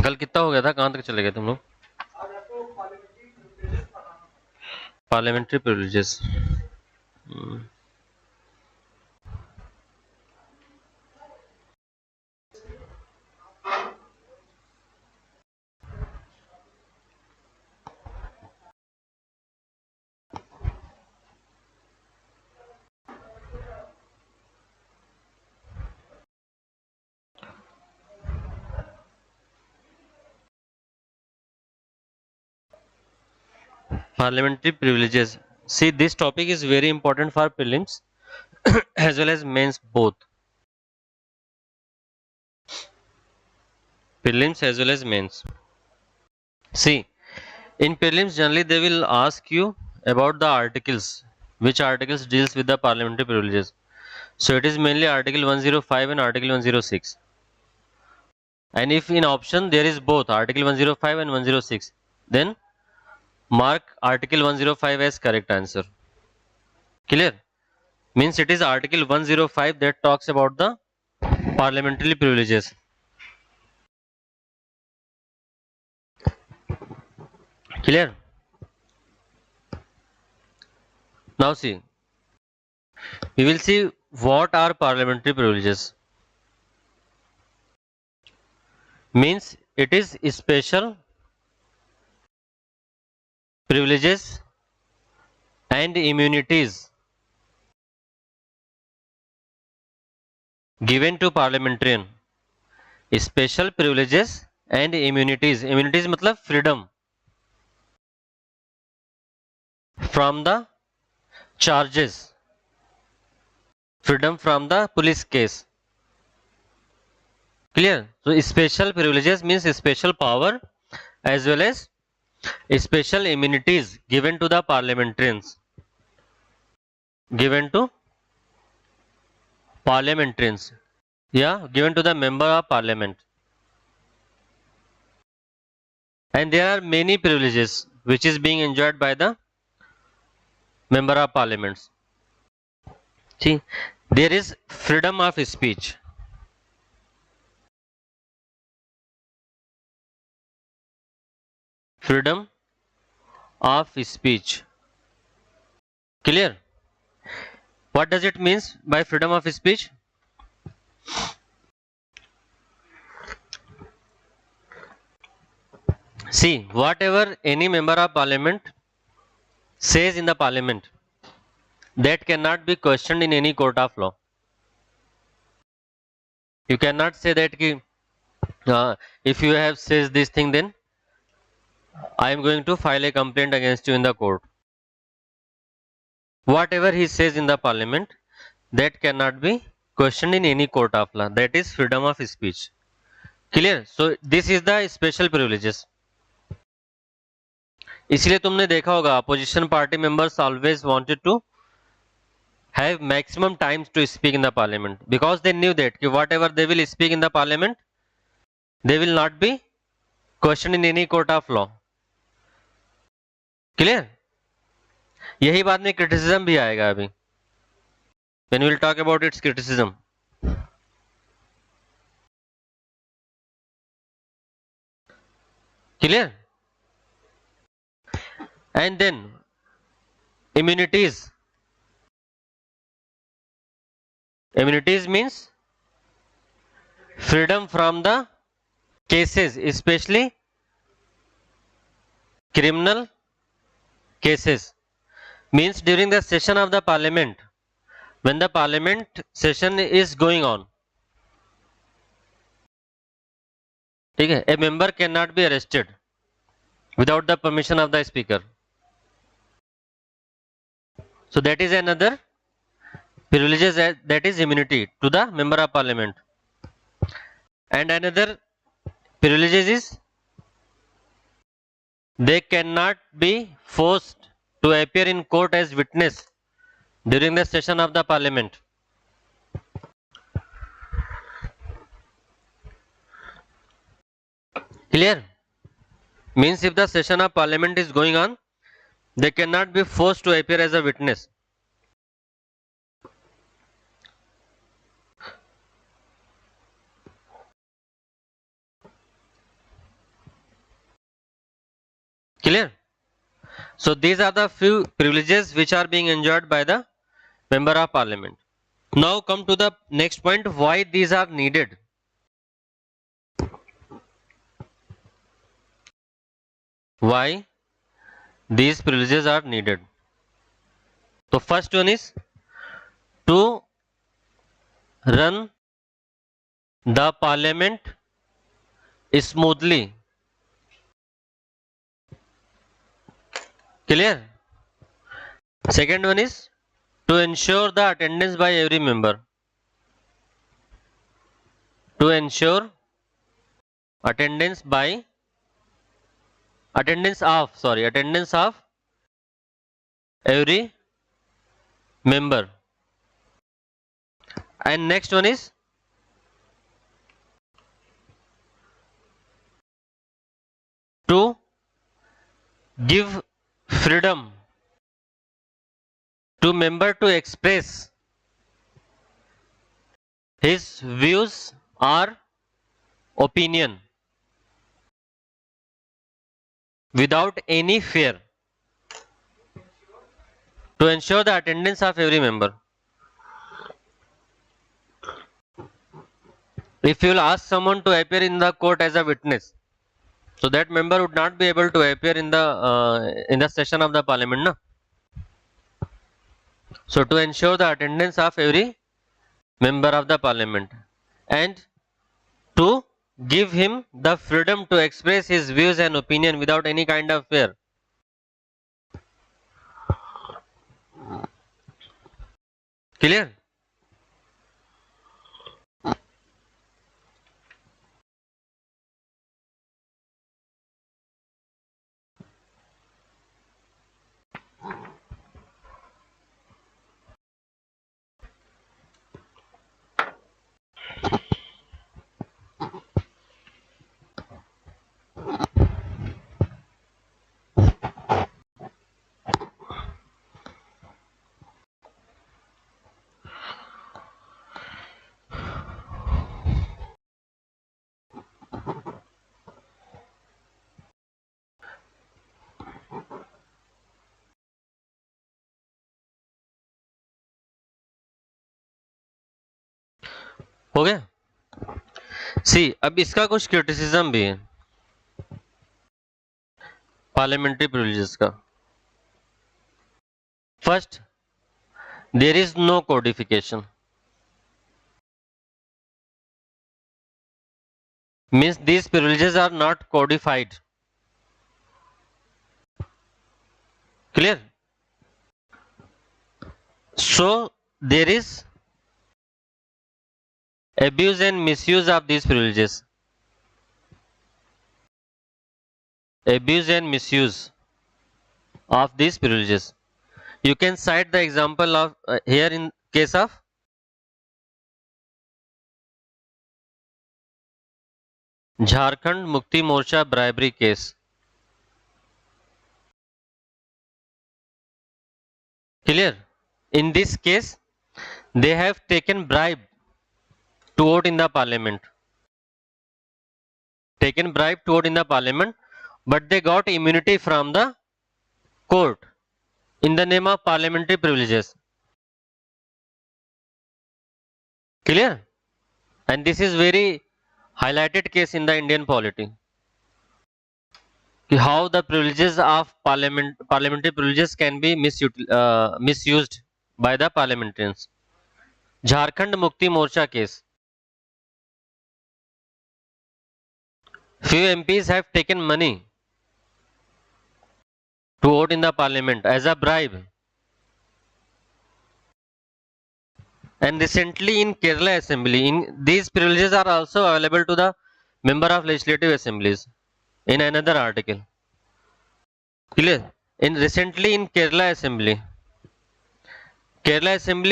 कल कितना हो गया था, कहाँ तक चले गए तुम लोग? Parliamentary privileges. Parliamentary privileges. See, this topic is very important for prelims as well as mains both. Prelims as well as mains. See, in prelims generally they will ask you about the articles. Which articles deals with the parliamentary privileges? So it is mainly Article 105 and Article 106. And if in option there is both Article 105 and 106, then mark Article 105 as correct answer. Clear? Means it is Article 105 that talks about the parliamentary privileges. Clear? Now see, we will see what are parliamentary privileges. Means it is special privileges and immunities given to parliamentarian. Special privileges and immunities. Immunities मतलब freedom from the charges, freedom from the police case. Clear? So special privileges means special power as well as special immunities given to the parliamentarians. Given to parliamentarians. Yeah, given to the member of parliament. And there are many privileges which is being enjoyed by the member of parliaments. See, there is freedom of speech. Freedom of speech. Clear? What does it means by freedom of speech? See, whatever any member of parliament says in the parliament, that cannot be questioned in any court of law. You cannot say that if you have says this thing, then I am going to file a complaint against you in the court. Whatever he says in the parliament, that cannot be questioned in any court of law. That is freedom of speech. Clear? So this is the special privileges. इसलिए तुमने देखा होगा opposition party members always wanted to have maximum times to speak in the parliament because they knew that whatever they will speak in the parliament, they will not be questioned in any court of law. Clear? यही बात में criticism भी आएगा अभी when we will talk about its criticism. Clear? And then immunities. Immunities means freedom from the cases, especially criminal cases. Means during the session of the parliament, when the parliament session is going on, ठीक है, a member cannot be arrested without the permission of the speaker. So that is another privileges, that is immunity to the member of parliament. And another privileges is they cannot be forced to appear in court as witness during the session of the parliament. Clear? Means if the session of parliament is going on, they cannot be forced to appear as a witness. Clear? So these are the few privileges which are being enjoyed by the member of parliament. Now come to the next point, why these are needed. Why these privileges are needed. So first one is to run the parliament smoothly. Clear? Second one is to ensure the attendance by every member. To ensure attendance of every member. And next one is to give freedom to member to express his views or opinion without any fear. To ensure the attendance of every member. If you will ask someone to appear in the court as a witness, so that member would not be able to appear in the session of the parliament, no? So to ensure the attendance of every member of the parliament and to give him the freedom to express his views and opinion without any kind of fear. Clear? हो गया? सी अब इसका कुछ criticism भी है parliamentary privileges का. First, there is no codification. Means these privileges are not codified. Clear? So there is abuse and misuse of these privileges. Abuse and misuse of these privileges. You can cite the example of here in case of Jharkhand Mukti Morcha bribery case. Clear? In this case, they have taken bribe to vote in the parliament. Taken bribe to vote in the parliament, but they got immunity from the court in the name of parliamentary privileges. Clear? And this is very highlighted case in the Indian polity. How the privileges of parliamentary privileges can be misused by the parliamentarians. Jharkhand Mukti Morcha case. Few MPs have taken money to vote in the parliament as a bribe. And recently in Kerala Assembly, these privileges are also available to the member of legislative assemblies in another article. Clear? Recently in Kerala Assembly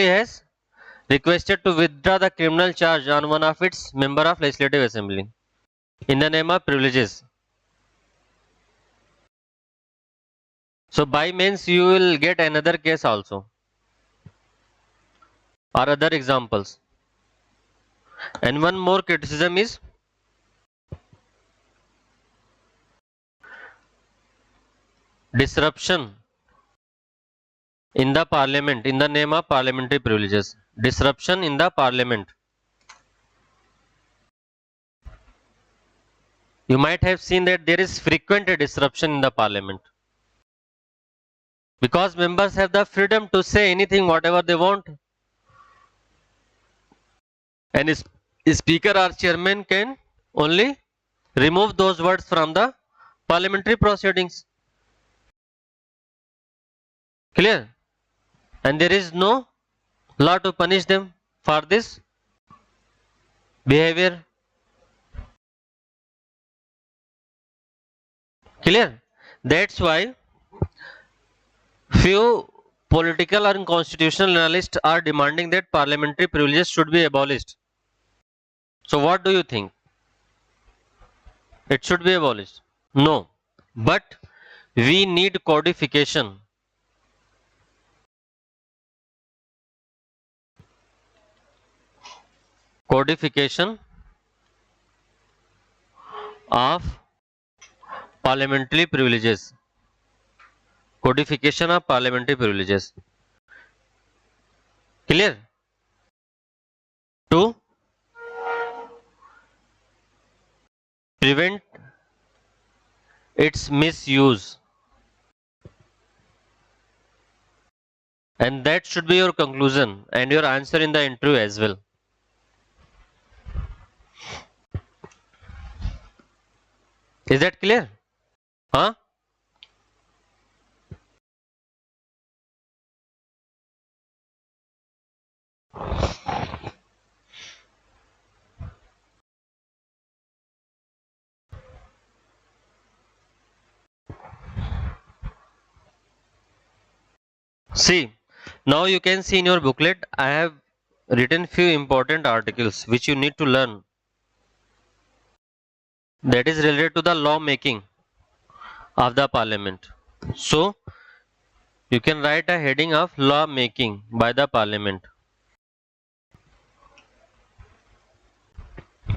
has requested to withdraw the criminal charge on one of its member of legislative assembly in the name of privileges. So by means you will get another case also or other examples. And one more criticism is disruption in the parliament in the name of parliamentary privileges. Disruption in the parliament. You might have seen that there is frequent disruption in the parliament because members have the freedom to say anything whatever they want, and speaker or chairman can only remove those words from the parliamentary proceedings. Clear? And there is no law to punish them for this behavior. Clear? That's why few political and constitutional analysts are demanding that parliamentary privileges should be abolished. So what do you think? It should be abolished? No. But we need codification. Codification of parliamentary privileges. Codification of parliamentary privileges. Clear? To prevent its misuse. And that should be your conclusion and your answer in the interview as well. Is that clear? Huh? See, now you can see in your booklet I have written few important articles which you need to learn, that is related to the law making of the parliament. So you can write a heading of law making by the parliament.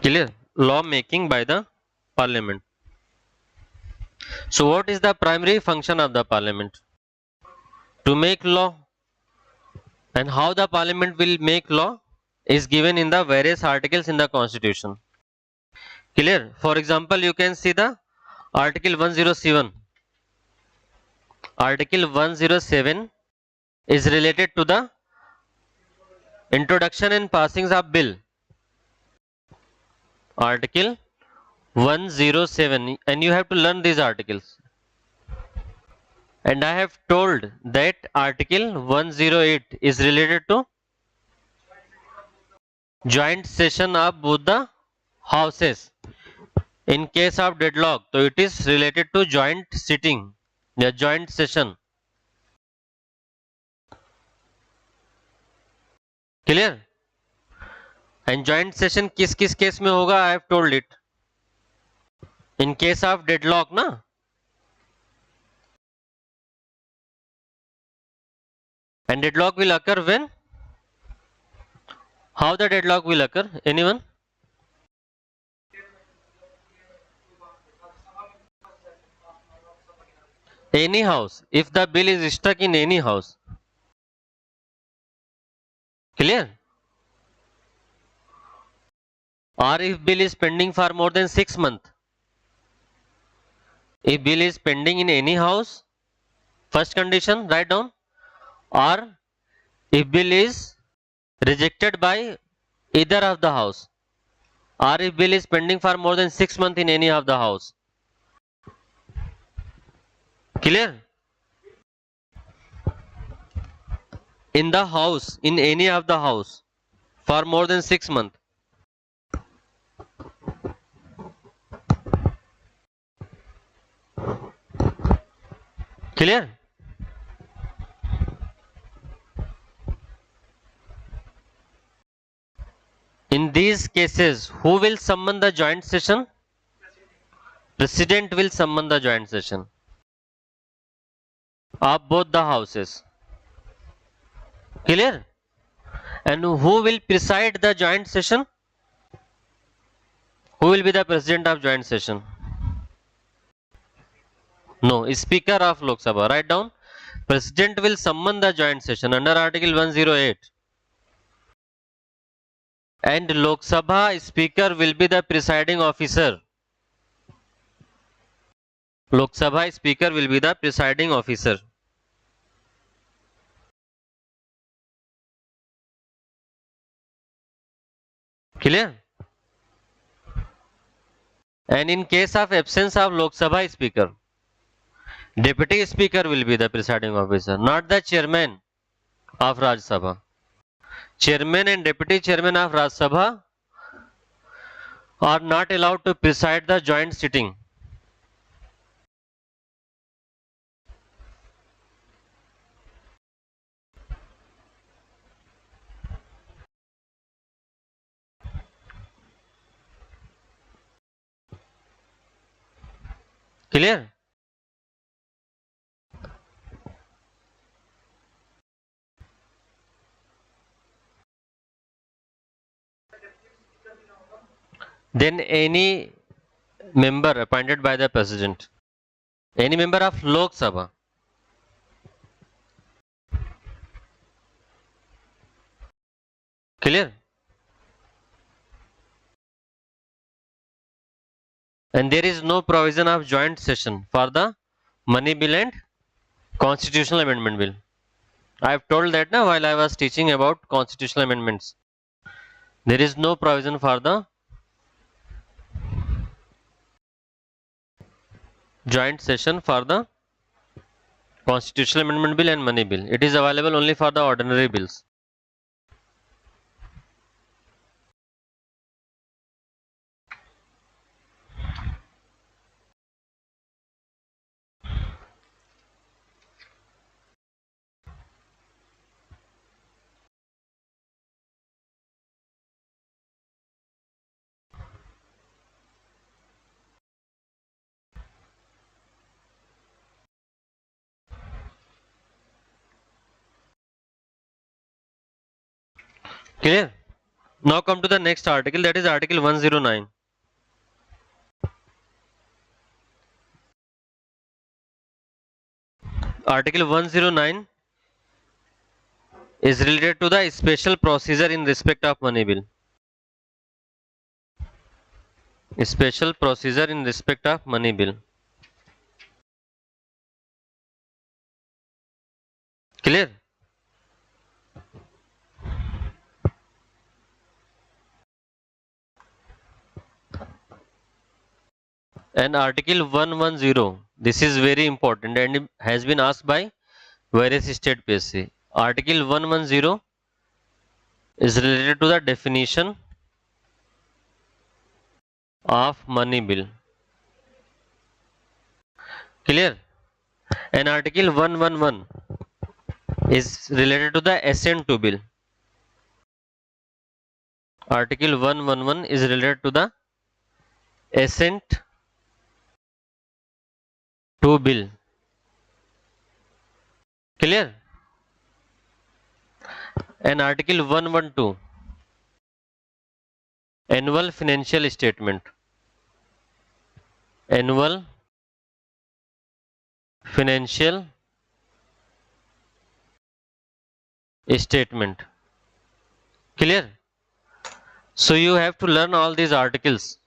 Clear? Law making by the parliament. So what is the primary function of the parliament? To make law. And how the parliament will make law is given in the various articles in the constitution. Clear? For example, you can see the article 107. Article 107 is related to the introduction and passings of bill. Article 107, and you have to learn these articles. And I have told that article 108 is related to joint session of both the houses. In case of deadlock, so it is related to joint sitting, the joint session. Clear? And joint session किस किस case में होगा? I have told it. In case of deadlock, ना? And deadlock will occur when? How the deadlock will occur? Anyone? Any house. If the bill is stuck in any house. Clear? Or if bill is pending for more than 6 months. If bill is pending in any house, first condition, write down. Or if bill is rejected by either of the house, or if bill is pending for more than 6 months in any of the house. Clear? In the house, in any of the house, for more than 6 months. Clear? In these cases, who will summon the joint session? President will summon the joint session of both the houses. Clear? And who will preside the joint session? Who will be the president of joint session? No, Speaker of Lok Sabha. Write down. President will summon the joint session under Article 108. And Lok Sabha Speaker will be the presiding officer. Lok Sabha Speaker will be the presiding officer. Clear? And in case of absence of Lok Sabha Speaker, Deputy Speaker will be the presiding officer, not the chairman of Raj Sabha. Chairman and Deputy Chairman of Raj Sabha are not allowed to preside the joint sitting. Clear? Then any member appointed by the President, any member of Lok Sabha, clear? And there is no provision of joint session for the money bill and constitutional amendment bill. I have told that now while I was teaching about constitutional amendments. There is no provision for the joint session for the constitutional amendment bill and money bill. It is available only for the ordinary bills. Clear? Now come to the next article, that is Article 109. Article 109 is related to the special procedure in respect of money bill. Special procedure in respect of money bill. Clear? And Article 110, this is very important and it has been asked by various state PSC. Article 110 is related to the definition of money bill. Clear? And Article 111 is related to the assent to bill. Article 111 is related to the assent to bill. Clear? And Article 112, annual financial statement. Annual financial statement. Clear? So you have to learn all these articles.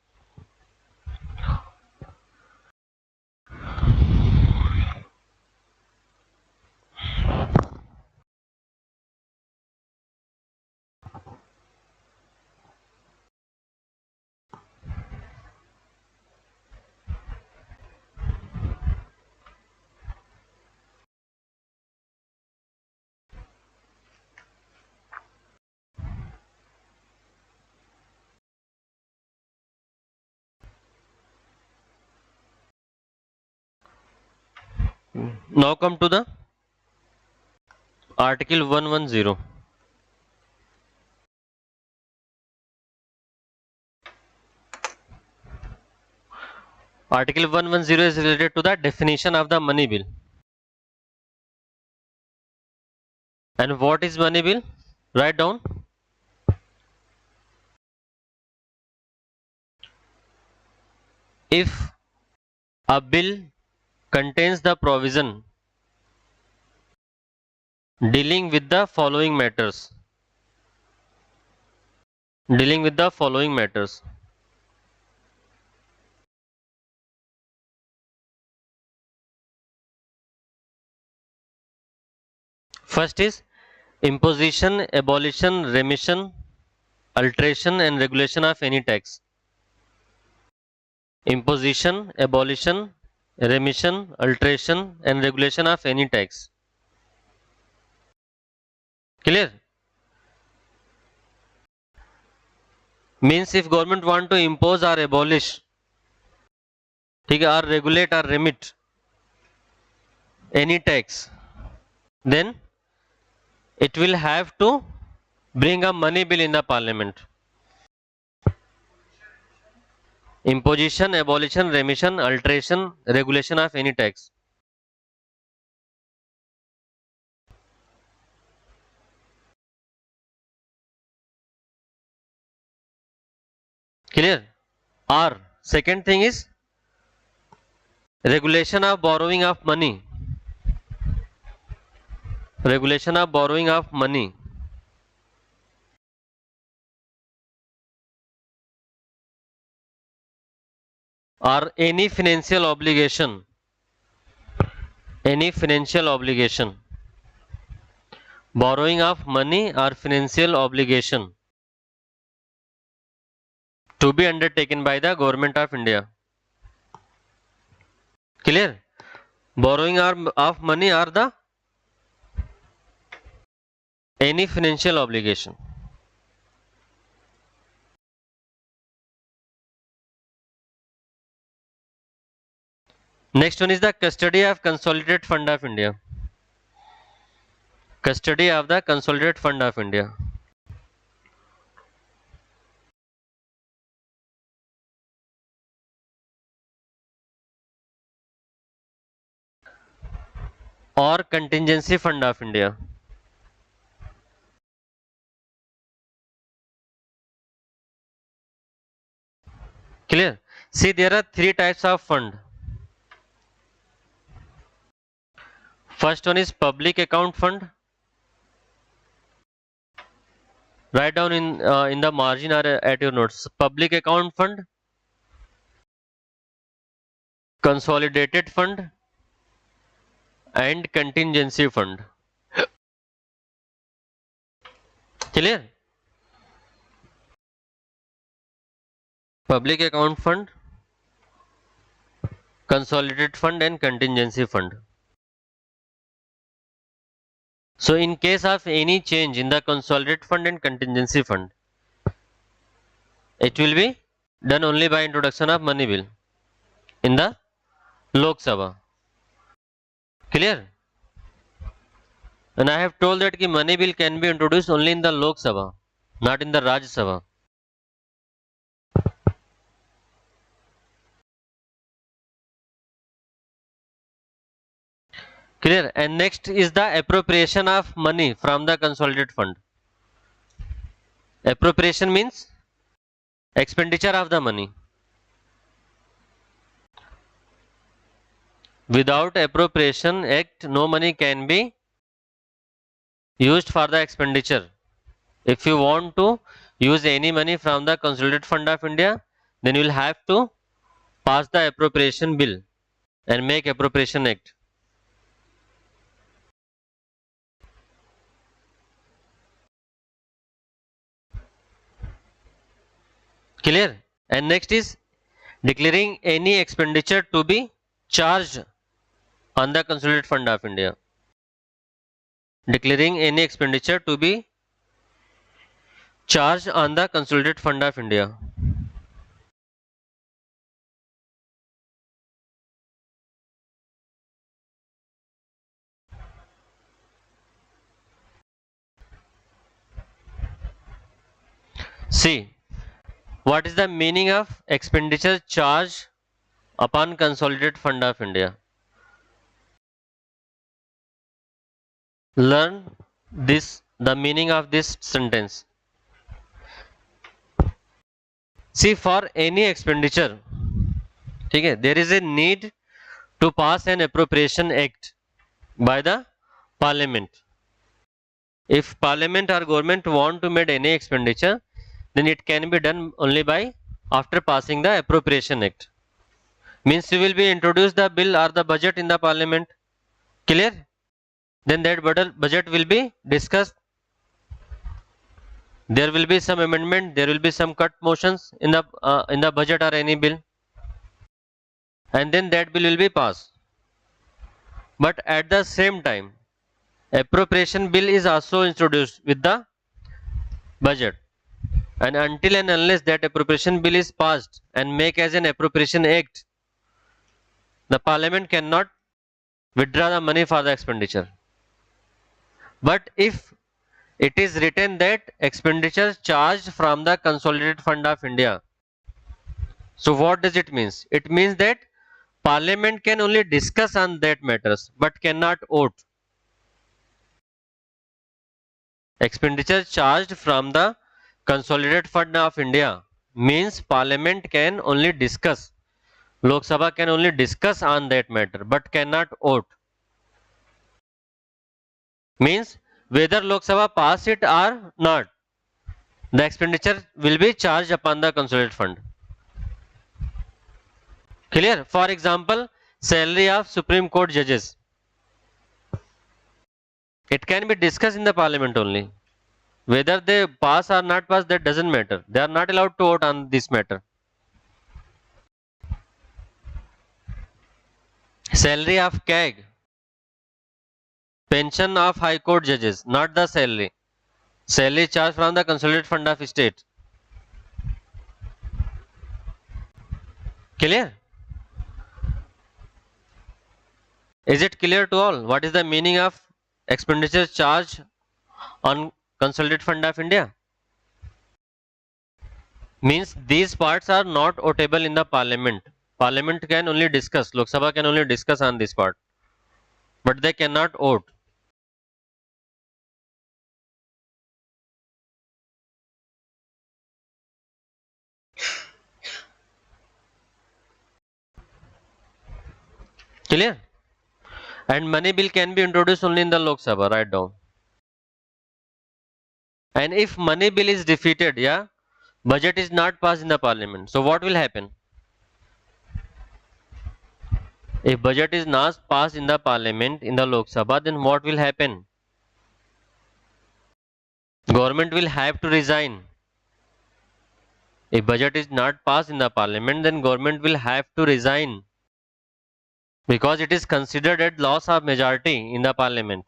Now come to the Article 110. Article 110 is related to the definition of the money bill. And what is money bill? Write down. If a bill contains the provision dealing with the following matters. Dealing with the following matters. First is imposition, abolition, remission, alteration and regulation of any tax. Imposition, abolition, remission, alteration and regulation of any tax. Clear? Means if government want to impose or abolish, ठीक है, or regulate or remit any tax, then it will have to bring a money bill in the parliament. Imposition, abolition, remission, alteration, regulation of any tax. Clear? Or second thing is regulation of borrowing of money. Regulation of borrowing of money. Or any financial obligation. Any financial obligation. Borrowing of money or financial obligation to be undertaken by the government of India. Clear? Borrowing of money or the any financial obligation. Next one is the custody of consolidated fund of India. Custody of the consolidated fund of India. Or contingency fund of India. Clear? See, there are three types of fund. First one is public account fund. Write down in the margin or at your notes. Public account fund, consolidated fund, and contingency fund. Clear? Public account fund, consolidated fund, and contingency fund. So in case of any change in the consolidated fund and contingency fund, it will be done only by introduction of money bill in the Lok Sabha. Clear? And I have told that ki money bill can be introduced only in the Lok Sabha, not in the Rajya Sabha. Clear? And next is the appropriation of money from the consolidated fund. Appropriation means expenditure of the money. Without appropriation act, no money can be used for the expenditure. If you want to use any money from the consolidated fund of India, then you will have to pass the appropriation bill and make appropriation act. Clear? And next is declaring any expenditure to be charged on the consolidated fund of India. Declaring any expenditure to be charged on the consolidated fund of India. See, what is the meaning of expenditure charge upon consolidated fund of India? Learn this, the meaning of this sentence. See, for any expenditure, okay, there is a need to pass an appropriation act by the parliament. If parliament or government want to make any expenditure, then it can be done only by after passing the appropriation act. Means you will be introduce the bill or the budget in the parliament. Clear? Then that budget will be discussed. There will be some amendment. There will be some cut motions in the budget or any bill, and then that bill will be passed. But at the same time, appropriation bill is also introduced with the budget, and until and unless that appropriation bill is passed and make as an appropriation act, the parliament cannot withdraw the money for the expenditure. But if it is written that expenditure charged from the consolidated fund of India, so what does it mean? It means that parliament can only discuss on that matters but cannot vote. Expenditure charged from the consolidated fund of India means parliament can only discuss. Lok Sabha can only discuss on that matter but cannot vote. Means whether Lok Sabha pass it or not, the expenditure will be charged upon the consolidated fund. Clear? For example, salary of Supreme Court judges. It can be discussed in the parliament only. Whether they pass or not pass, that doesn't matter. They are not allowed to vote on this matter. Salary of CAG. Pension of High Court judges, not the salary. Salary charged from the consolidated fund of state. Clear? Is it clear to all? What is the meaning of expenditure charge on consolidated fund of India? Means these parts are not votable in the parliament. Parliament can only discuss, Lok Sabha can only discuss on this part, but they cannot vote. Clear? And money bill can be introduced only in the Lok Sabha, write down. And if money bill is defeated, yeah, budget is not passed in the parliament. So what will happen? If budget is not passed in the parliament, in the Lok Sabha, then what will happen? Government will have to resign. If budget is not passed in the parliament, then government will have to resign because it is considered a loss of majority in the parliament.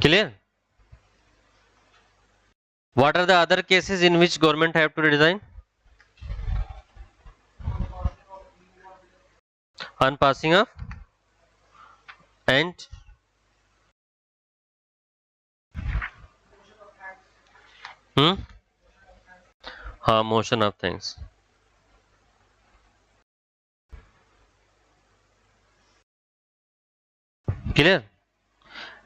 Clear? What are the other cases in which government have to resign? On passing of and motion of things. Clear?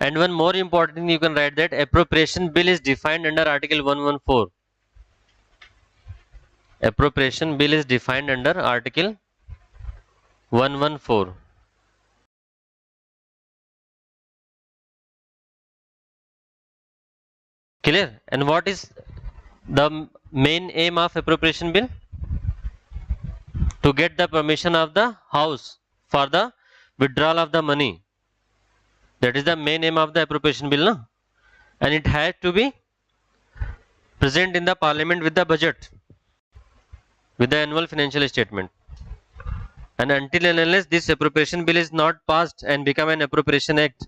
And one more important, you can write that appropriation bill is defined under Article 114. Appropriation bill is defined under Article 114. Clear? And what is the main aim of appropriation bill? To get the permission of the House for the withdrawal of the money. That is the main aim of the appropriation bill, no? And it has to be present in the parliament with the budget, with the annual financial statement. And until and unless this appropriation bill is not passed and become an appropriation act,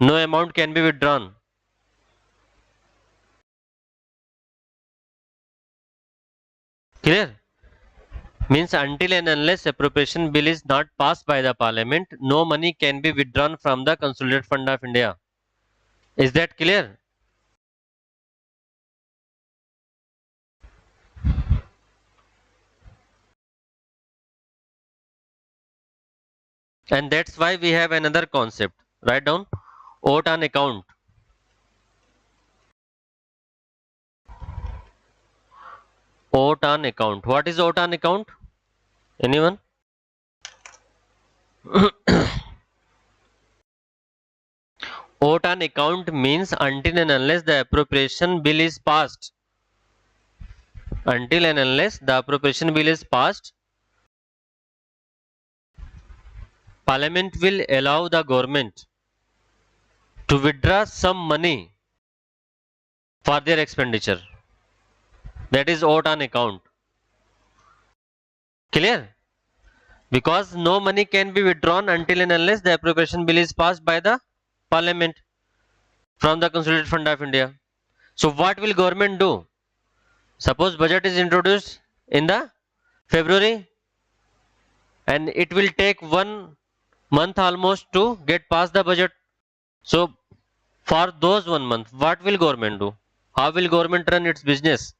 no amount can be withdrawn. Clear? Means until and unless appropriation bill is not passed by the parliament, no money can be withdrawn from the consolidated fund of India. Is that clear? And that's why we have another concept. Write down oat on account. Oat on account. What is oat on account? Anyone? Oat on account means until and unless the appropriation bill is passed. Until and unless the appropriation bill is passed, Parliament will allow the government to withdraw some money for their expenditure. That is oat on account. Clear? Because no money can be withdrawn until and unless the appropriation bill is passed by the Parliament from the Consolidated Fund of India. So what will government do? Suppose budget is introduced in the February and it will take 1 month almost to get past the budget. So for those 1 month, what will government do? How will government run its business?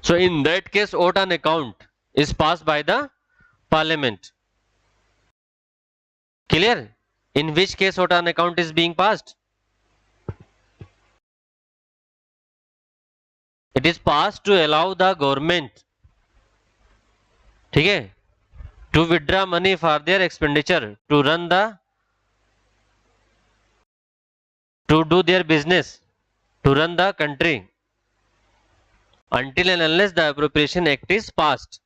So in that case, oat on account is passed by the Parliament. Clear? In which case oat on account is being passed? It is passed to allow the government, ठीक है, to withdraw money for their expenditure, to run the, to do their business, to run the country until and unless the appropriation act is passed.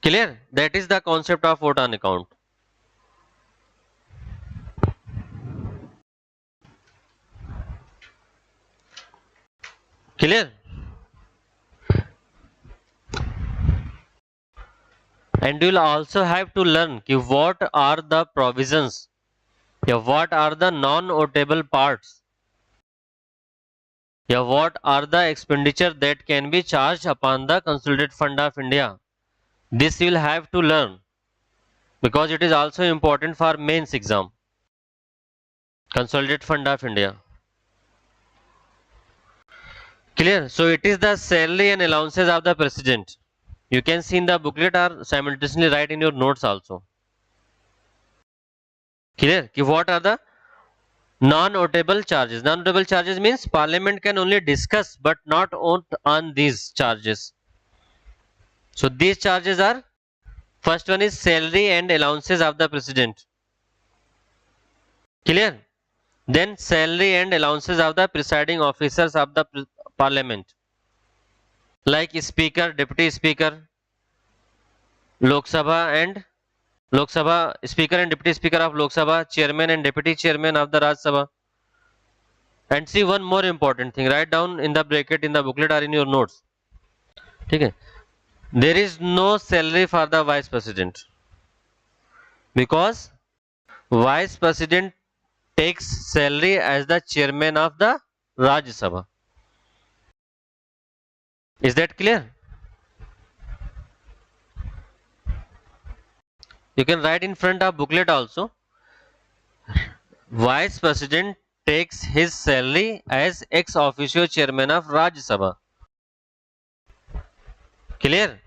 Clear? That is the concept of vote on account. Clear? And you will also have to learn ki what are the provisions, what are the non-votable parts, what are the expenditure that can be charged upon the Consolidated Fund of India. This you will have to learn because it is also important for mains exam. Consolidated Fund of India. Clear? So it is the salary and allowances of the president. You can see in the booklet or simultaneously write in your notes also. Clear? Ki what are the non-votable charges? Non-votable charges means Parliament can only discuss but not vote on these charges. So these charges are, first one is salary and allowances of the president. Clear? Then salary and allowances of the presiding officers of the Parliament, like Speaker, Deputy Speaker, Lok Sabha and Lok Sabha, Speaker and Deputy Speaker of Lok Sabha, Chairman and Deputy Chairman of the Raj Sabha. And see one more important thing, write down in the bracket in the booklet or in your notes. Okay. There is no salary for the Vice President because Vice President takes salary as the Chairman of the Raj Sabha. Is that clear? You can write in front of booklet also. Vice President takes his salary as ex officio Chairman of Raj Sabha. Clear?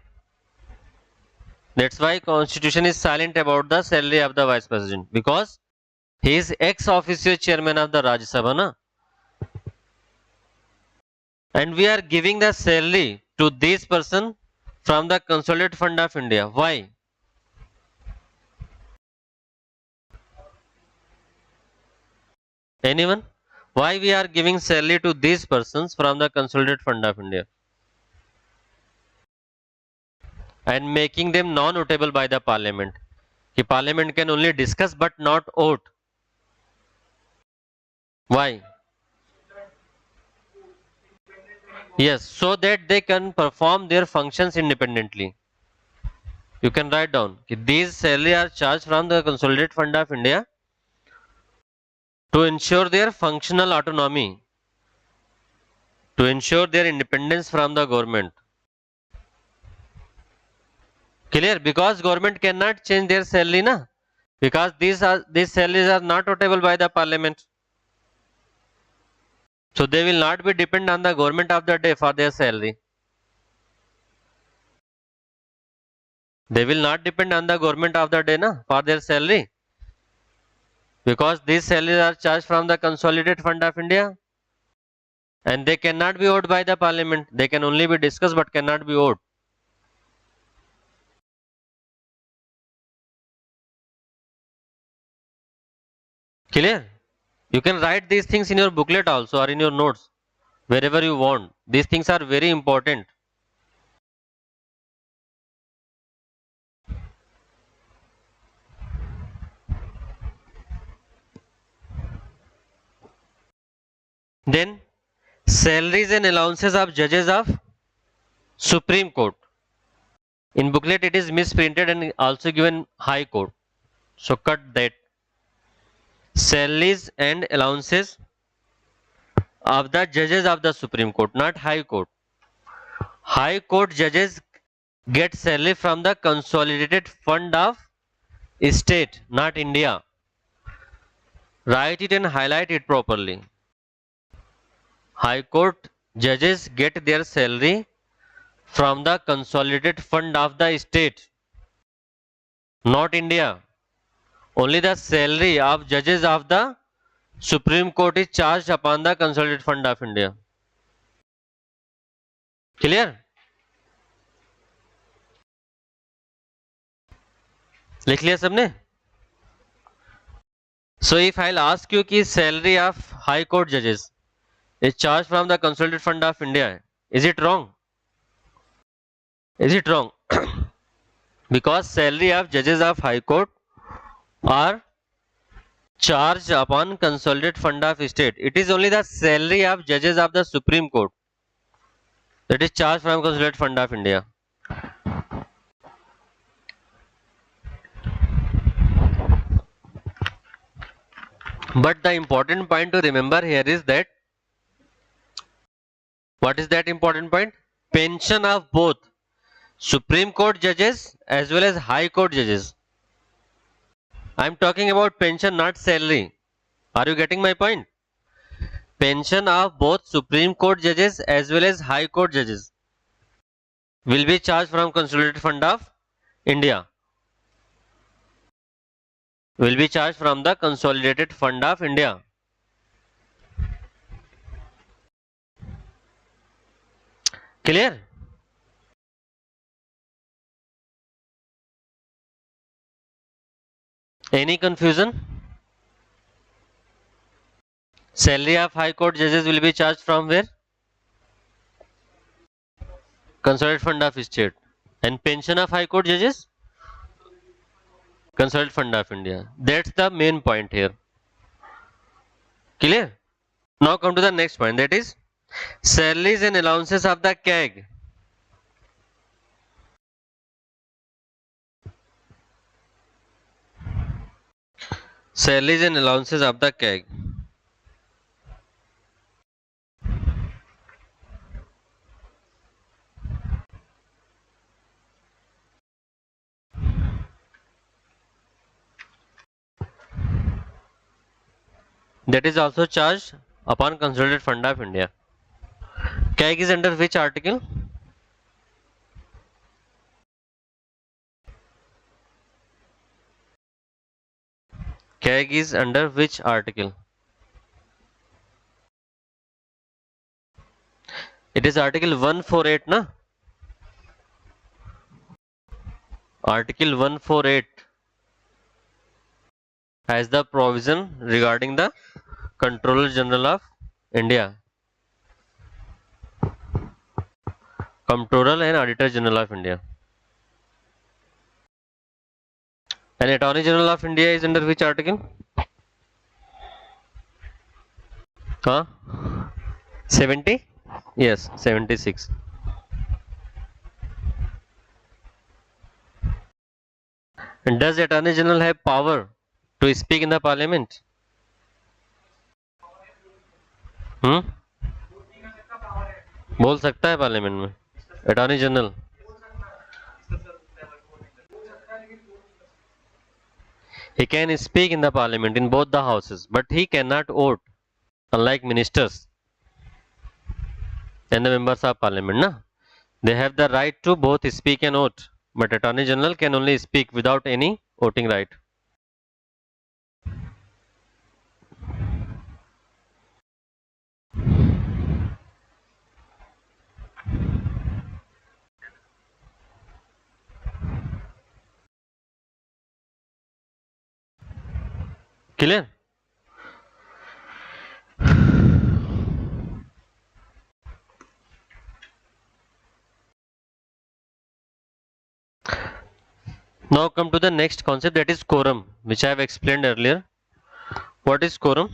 That's why Constitution is silent about the salary of the Vice President because he is ex officio Chairman of the Raj Sabha, na? And we are giving the salary to this person from the Consolidated Fund of India. Why? Anyone? Why we are giving salary to these persons from the Consolidated Fund of India and making them non-votable by the Parliament? The Parliament can only discuss but not vote. Why? Yes, so that they can perform their functions independently. You can write down these salary are charged from the Consolidated Fund of India to ensure their functional autonomy, to ensure their independence from the government. Clear? Because government cannot change their salary, na? Because these salaries are not votable by the Parliament. So they will not be dependent on the government of the day for their salary. They will not depend on the government of the day for their salary, because these salaries are charged from the consolidated fund of India, and they cannot be owed by the parliament. They can only be discussed but cannot be owed. Clear? You can write these things in your booklet also or in your notes, wherever you want. These things are very important. Then salaries and allowances of judges of Supreme Court. In booklet it is misprinted and also given High Court. So cut that. Salaries and allowances of the judges of the Supreme Court, not High Court. High Court judges get salary from the consolidated fund of state, not India. Write it and highlight it properly. High Court judges get their salary from the consolidated fund of the state, not India. Only the salary of judges of the Supreme Court is charged upon the consolidated fund of India. Clear? लिख लिया सबने? So if I'll ask you कि salary of High Court judges is charged from the consolidated fund of India, is it wrong? Is it wrong? Because salary of judges of High Court are charged upon consolidated fund of state. It is only the salary of judges of the Supreme Court that is charged from consolidated fund of India. But the important point to remember here is that, what is that important point? Pension of both Supreme Court judges as well as High Court judges. I am talking about pension, not salary. Are you getting my point? Pension of both Supreme Court judges as well as High Court judges will be charged from consolidated fund of India. Will be charged from the consolidated fund of India. Clear? Any confusion? Salary of High Court judges will be charged from where? Consolidated fund of state. And pension of High Court judges? Consolidated fund of India. That's the main point here. Clear? Now come to the next point, that is salaries and allowances of the CAG. Salaries and allowances of the CAG. That is also charged upon consolidated fund of India. CAG is under which article? CAG is under which article? It is article 148, na? Article 148 has the provision regarding the Controller General of India, Comptroller and Auditor General of India. And Attorney General of India is under which article? Huh? 70? Yes, 76. And does Attorney General have power to speak in the Parliament? बोल सकता है parliament में attorney general? He can speak in the parliament in both the houses, but he cannot vote, unlike ministers. and the members of parliament, na? They have the right to both speak and vote, but attorney general can only speak without any voting right. Clear? Now come to the next concept, that is quorum, which I have explained earlier. What is quorum?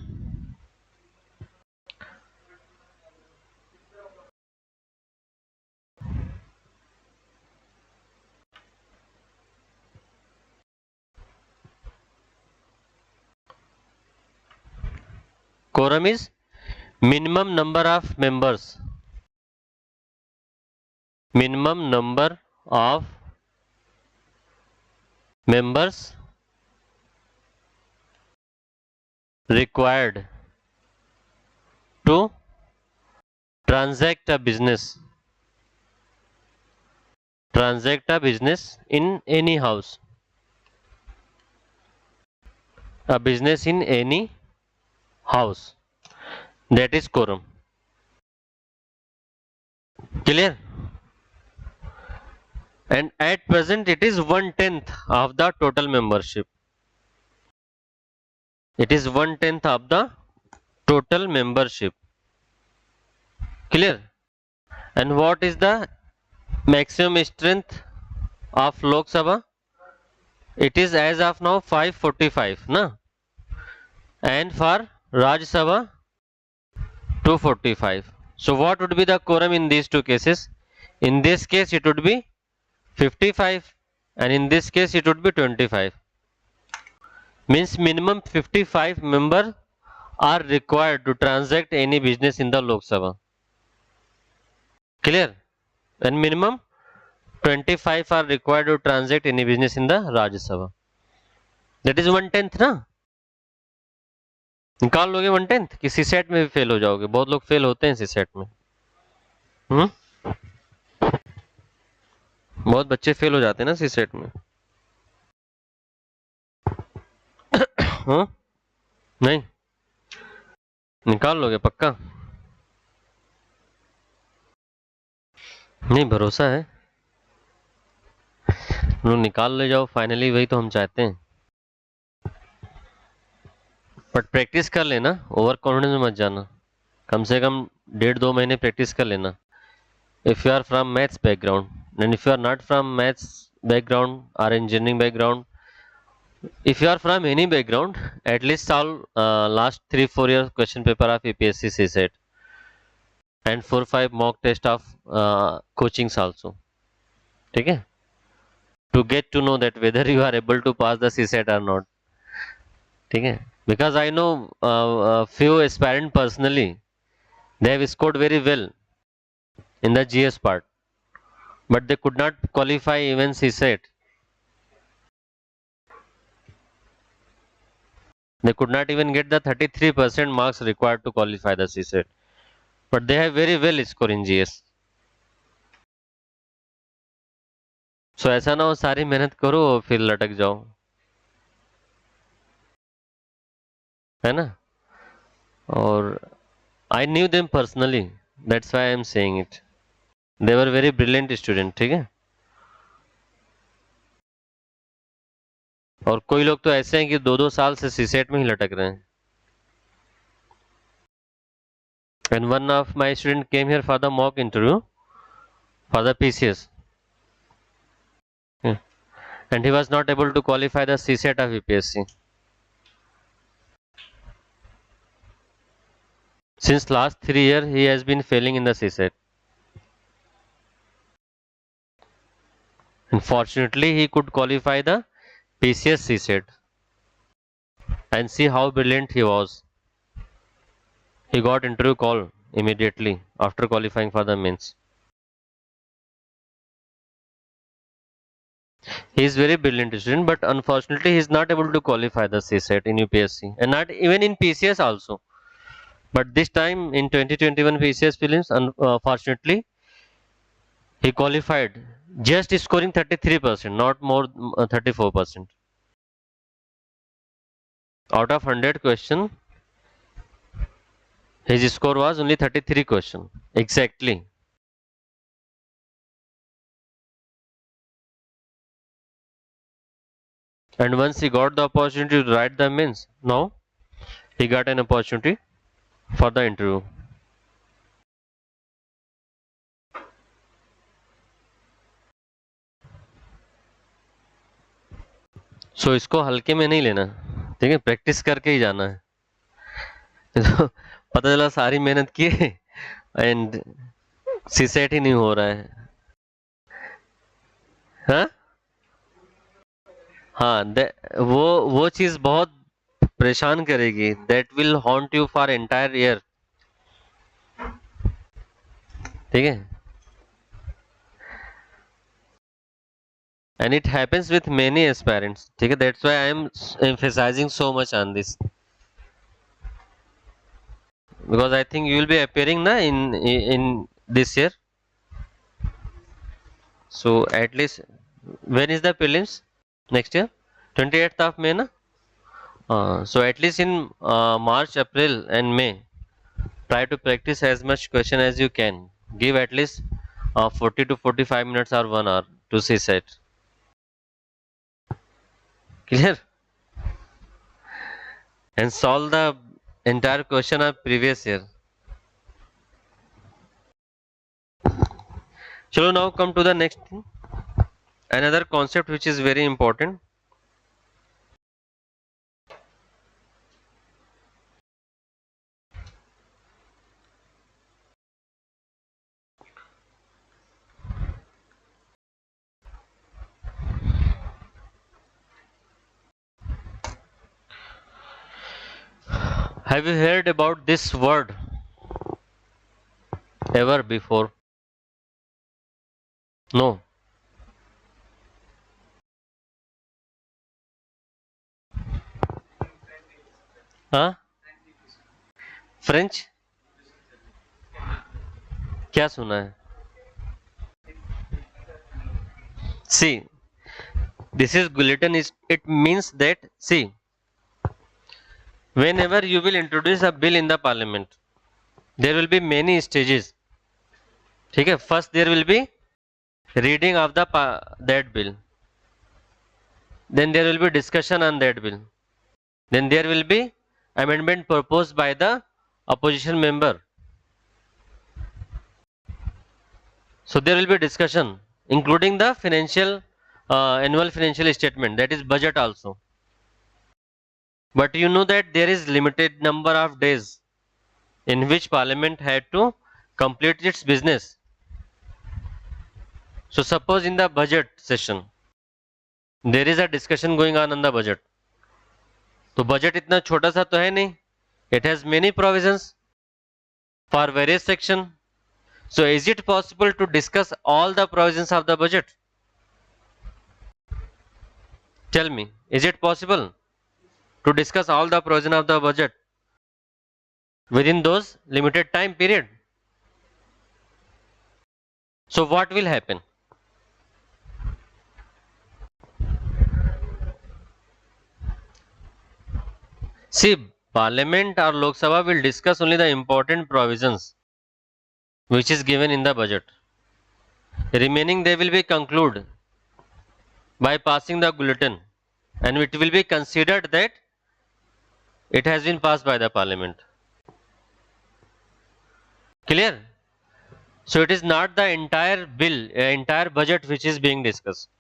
Quorum is minimum number of members. Minimum number of members required to transact a business. Transact a business in any house. A business in any house. That is quorum. Clear? And at present it is 1/10 of the total membership. It is 1/10 of the total membership. Clear? And what is the maximum strength of Lok Sabha? It is as of now 545, na? And for Raj Sabha 245. So what would be the quorum in these two cases? In this case it would be 55, and in this case it would be 25. Means minimum 55 members are required to transact any business in the Lok Sabha. Clear? And minimum 25 are required to transact any business in the Rajya Sabha. That is 1/10 ना? निकाल लोगे 1/10 कि CSAT में भी fail हो जाओगे? बहुत लोग फेल होते हैं सीसेट में. बहुत बच्चे फेल हो जाते हैं ना सीसेट में. हाँ? नहीं निकाल लोगे पक्का? नहीं भरोसा है. निकाल ले जाओ फाइनली, वही तो हम चाहते हैं. बट प्रैक्टिस कर लेना, ओवर कॉन्फिडेंस में मत जाना. कम से कम 1.5-2 महीने प्रैक्टिस कर लेना. If you are from maths background, and if you are not from maths background or engineering background, if you are from any background, at least solve last 3-4 years question paper of APSC CSET and 4-5 mock test of coachings also. ठीक है? To get to know that whether you are able to pass the CSET or not. ठीक है? Because I know few aspirant personally, they have scored very well in the GS part, but they could not qualify even CSET. They could not even get the 33% marks required to qualify the CSET, but they have very well score in GS. So ऐसा ना हो सारी मेहनत करो फिर लटक जाओ, है ना? और I knew them personally, that's why I am saying it. They were very brilliant student. ठीक है? और कोई लोग तो ऐसे हैं कि 2-2 साल से सीसेट में ही लटक रहे हैं. And one of my student came here for the mock interview for the PCS. Yeah. And he was not able to qualify the CSET of UPSC. Since last 3 years he has been failing in the CSET. Unfortunately he could qualify the PCS CSET. And see how brilliant he was. He got interview call immediately after qualifying for the mains. He is very brilliant student, but unfortunately he is not able to qualify the CSET in UPSC and not even in PCS also. But this time in 2021 PCS prelims, unfortunately, he qualified just scoring 33%, not more 34%. Out of 100 question, his score was only 33 question. Exactly. And once he got the opportunity to write the mains, now he got an opportunity for the interview. सो इसको हल्के में नहीं लेना, ठीक है, practice करके ही जाना है। तो पता चला सारी मेहनत की एंड सीसेट ही नहीं हो रहा है। हाँ हाँ, वो चीज बहुत परेशान करेगी, that will haunt you for entire year. ठीक है, and it happens with many aspirants. ठीक है, that's why I am emphasizing so much on this, because I think you will be appearing na in this year. So at least, when is the prelims next year? 28th of May na. So at least in March, April and May, try to practice as much question as you can. Give at least 40 to 45 minutes or 1 hour to see set. Clear? And solve the entire question of previous year. Chalo, now come to the next thing. Another concept which is very important. Have you heard about this word ever before? No. हाँ, French क्या सुना है? See, this is bulletin. Is it means that, see, whenever you will introduce a bill in the parliament, there will be many stages. ठीक है, first there will be reading of the that bill, then there will be discussion on that bill, then there will be amendment proposed by the opposition member. So there will be discussion including the financial annual financial statement, that is budget also. But you know that there is limited number of days in which parliament had to complete its business. So suppose in the budget session there is a discussion going on the budget, तो budget इतना छोटा सा तो है नहीं, it has many provisions for various section. So is it possible to discuss all the provisions of the budget? Tell me, is it possible to discuss all the provision of the budget within those limited time period? So what will happen? See, parliament or Lok Sabha will discuss only the important provisions which is given in the budget. Remaining they will be conclude by passing the bulletin, and it will be considered that it has been passed by the parliament. Clear? So it is not the entire bill, entire budget which is being discussed.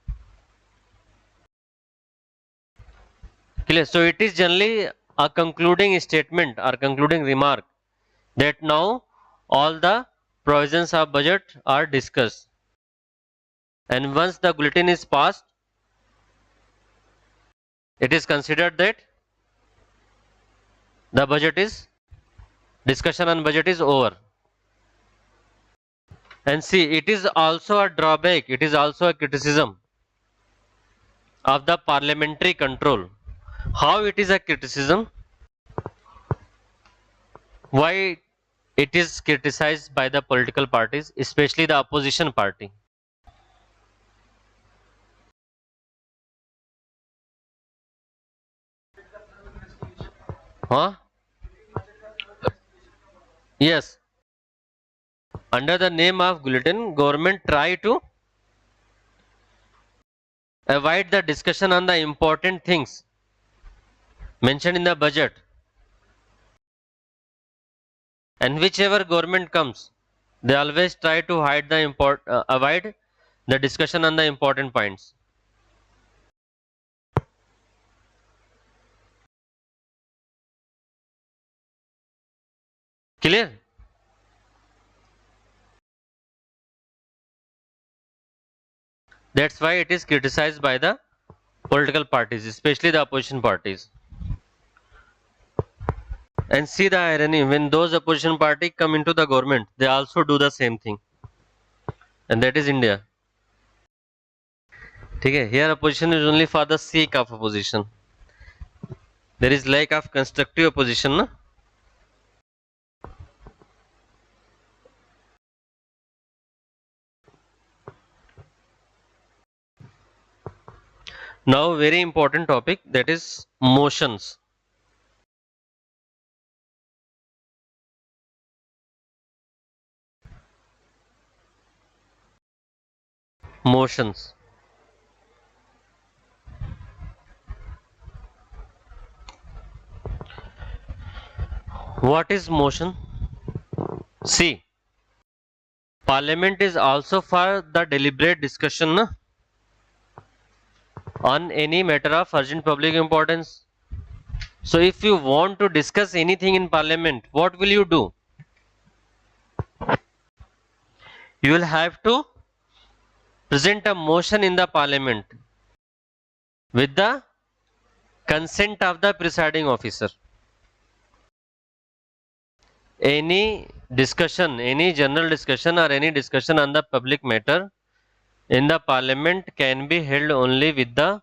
Clear? So it is generally a concluding statement or concluding remark that now all the provisions of budget are discussed, and once the bulletin is passed, it is considered that the budget is, discussion on budget is over. And see, it is also a drawback, it is also a criticism of the parliamentary control. How it is a criticism? Why it is criticized by the political parties, especially the opposition party? Huh? Yes. Under the name of bulletin, government try to avoid the discussion on the important things mentioned in the budget, and whichever government comes, they always try to avoid the discussion on the important points. Clear? That's why it is criticized by the political parties, especially the opposition parties. And see the irony, when those opposition party come into the government, they also do the same thing, and that is India. Okay, here opposition is only for the sake of opposition. There is lack of constructive opposition. No? Now, very important topic, that is motions. Motions. What is motion? See, Parliament is also for the deliberate discussion na, on any matter of urgent public importance. So, if you want to discuss anything in Parliament, what will you do? You will have to present a motion in the Parliament with the consent of the presiding officer. Any discussion, any general discussion or any discussion on the public matter in the Parliament can be held only with the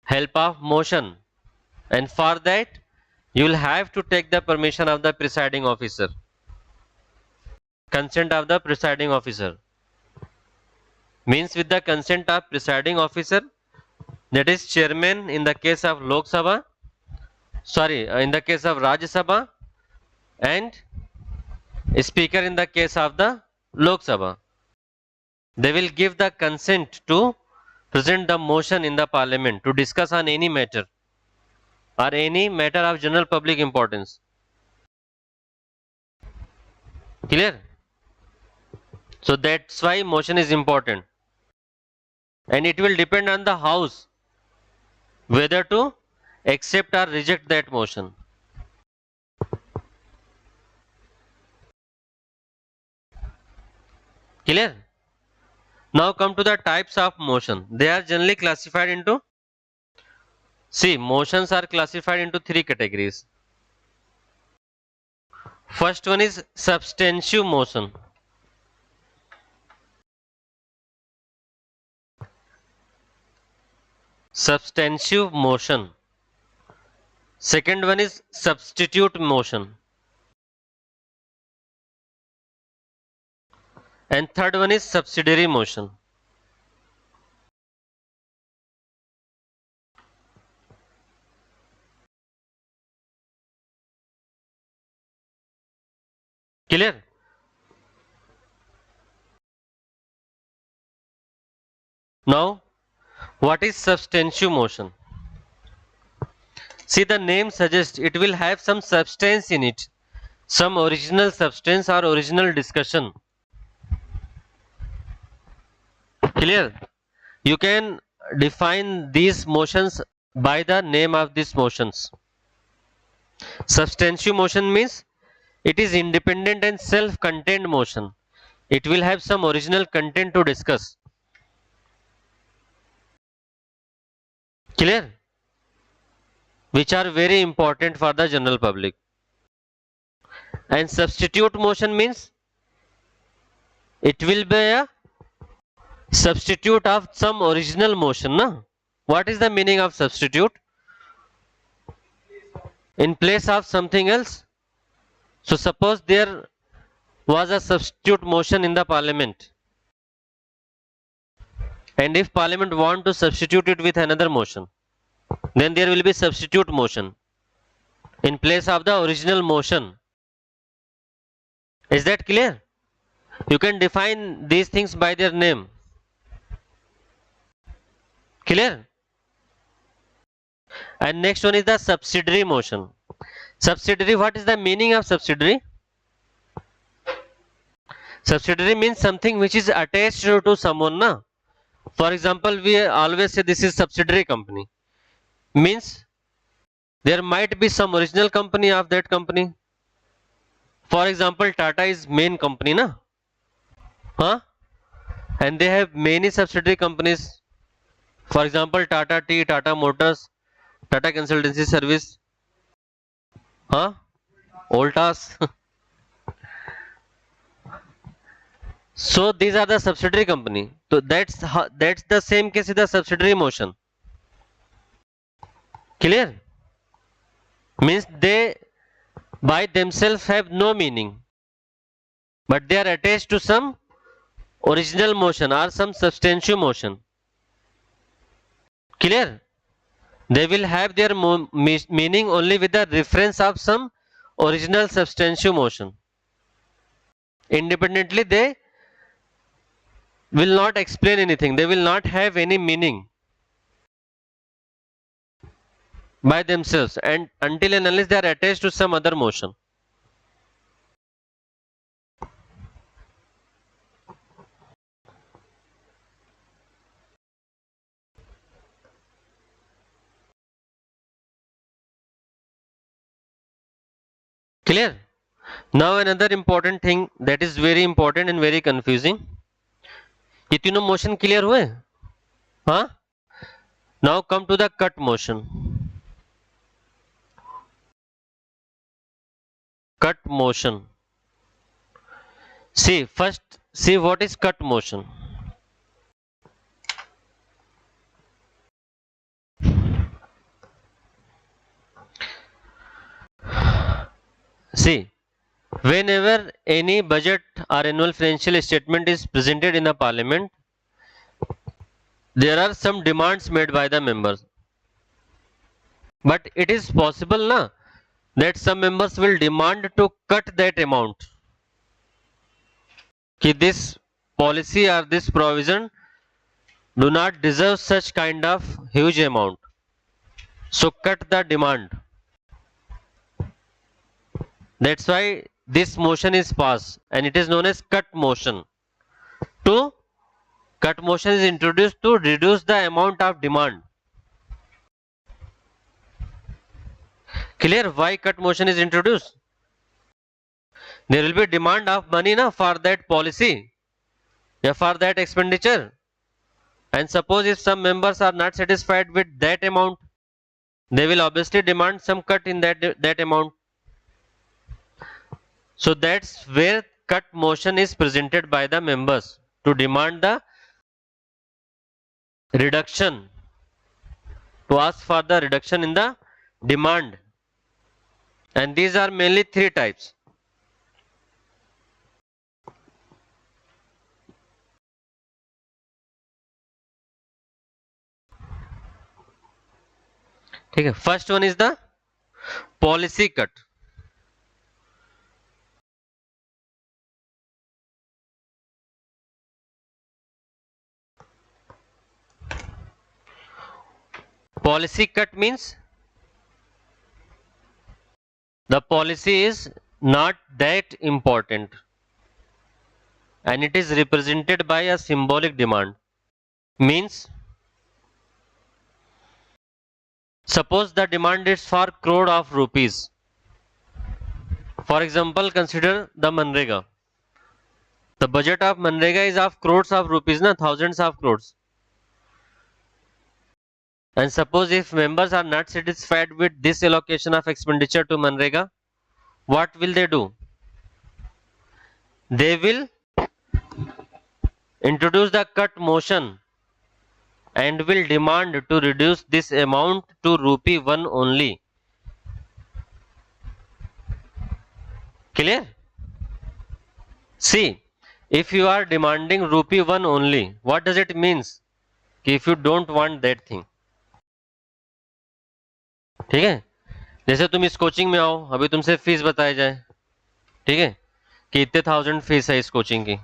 help of motion, and for that you will have to take the permission of the presiding officer, consent of the presiding officer. Means with the consent of presiding officer, that is chairman in the case of Lok Sabha, in the case of Rajya Sabha, and speaker in the case of the Lok Sabha. They will give the consent to present the motion in the Parliament to discuss on any matter or any matter of general public importance. Clear? So that's why motion is important, and it will depend on the House whether to accept or reject that motion. Clear? Now come to the types of motion. They are generally classified into, see, motions are classified into three categories. First one is substantive motion. Substantive motion. Second one is substitute motion. And third one is subsidiary motion. Clear? Now, what is substantive motion? See, the name suggests it will have some substance in it, some original substance or original discussion. Clear? You can define these motions by the name of these motions. Substantive motion means it is independent and self-contained motion. It will have some original content to discuss. Clear? Which are very important for the general public. And substitute motion means it will be a substitute of some original motion. Na? What is the meaning of substitute? In place of something else? So suppose there was a substitute motion in the parliament, and if parliament want to substitute it with another motion, then there will be substitute motion in place of the original motion. Is that clear? You can define these things by their name. Clear? And next one is the subsidiary motion. Subsidiary, what is the meaning of subsidiary? Subsidiary means something which is attached to someone. Na? For example, we always say this is subsidiary company. Means there might be some original company of that company. For example, Tata is main company, na? Huh? And they have many subsidiary companies. For example, Tata Tea, Tata Motors, Tata Consultancy Service, huh? Voltas. So these are the subsidiary company. So that's the same case with the subsidiary motion. Clear? Means they by themselves have no meaning, but they are attached to some original motion or some substantive motion. Clear? They will have their meaning only with the reference of some original substantive motion. Independently, they will not explain anything. They will not have any meaning by themselves, and until and unless they are attached to some other motion. Clear? Now another important thing that is very important and very confusing. ये तीनों motion clear हुए? हाँ? Now come to the cut motion. Cut motion. See, first see what is cut motion. See, whenever any budget or annual financial statement is presented in the parliament, there are some demands made by the members. But it is possible na, that some members will demand to cut that amount. Ki this policy or this provision do not deserve such kind of huge amount. So cut the demand. That's why this motion is passed and it is known as cut motion. Cut motion is introduced to reduce the amount of demand. Clear why cut motion is introduced? There will be demand of money na, for that policy, for that expenditure. And suppose if some members are not satisfied with that amount, they will obviously demand some cut in that amount. So that's where cut motion is presented by the members to demand the reduction, to ask for the reduction in the demand. And these are mainly three types. Okay. First one is the policy cut. Policy cut means the policy is not that important and it is represented by a symbolic demand. Means suppose the demand is for crore of rupees. For example, consider the Manrega. The budget of Manrega is of crores of rupees, na, thousands of crores. And suppose if members are not satisfied with this allocation of expenditure to Manrega, what will they do? They will introduce the cut motion and will demand to reduce this amount to rupee 1 only. Clear? See, if you are demanding rupee 1 only, what does it means? कि if you don't want that thing, ठीक है? जैसे तुम इस coaching में आओ, अभी तुमसे फीस बताई जाए, ठीक है, कि इतने 1000 फीस है इस कोचिंग की,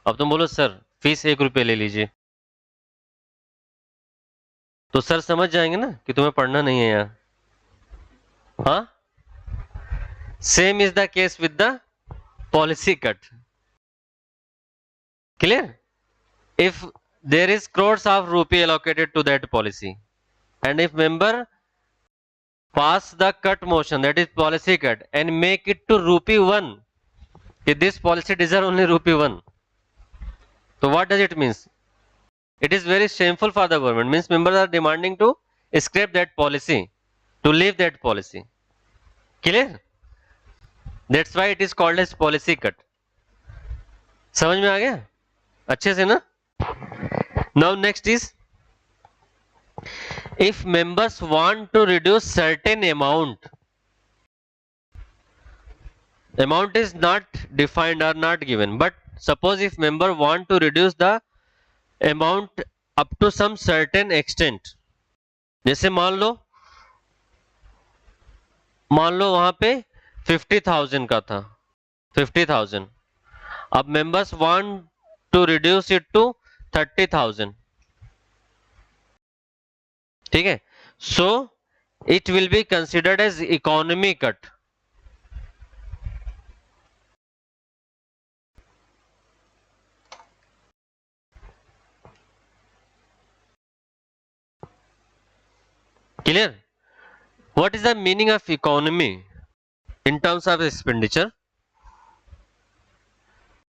अब तुम बोलो सर फीस 1 रुपये ले लीजिए, तो सर समझ जाएंगे ना कि तुम्हें पढ़ना नहीं है यार. हाँ, same is the case with the policy cut. Clear? if there is crores of rupee allocated to that policy and if member pass the cut motion, that is policy cut, and make it to rupee 1, if this policy deserve only rupee 1, so what does it means? It is very shameful for the government, means members are demanding to scrap that policy, to leave that policy. Clear? That's why it is called as policy cut. समझ में आ गया अच्छे से ना? Now next is, if members want to reduce certain amount is not defined or not given, but suppose if member want to reduce the amount up to some certain extent, जैसे मान लो वहां पे 50,000 का था, 50,000, अब members want to reduce it to 30,000, ठीक है, so it will be considered as economy cut. Clear? What is the meaning of economy in terms of expenditure?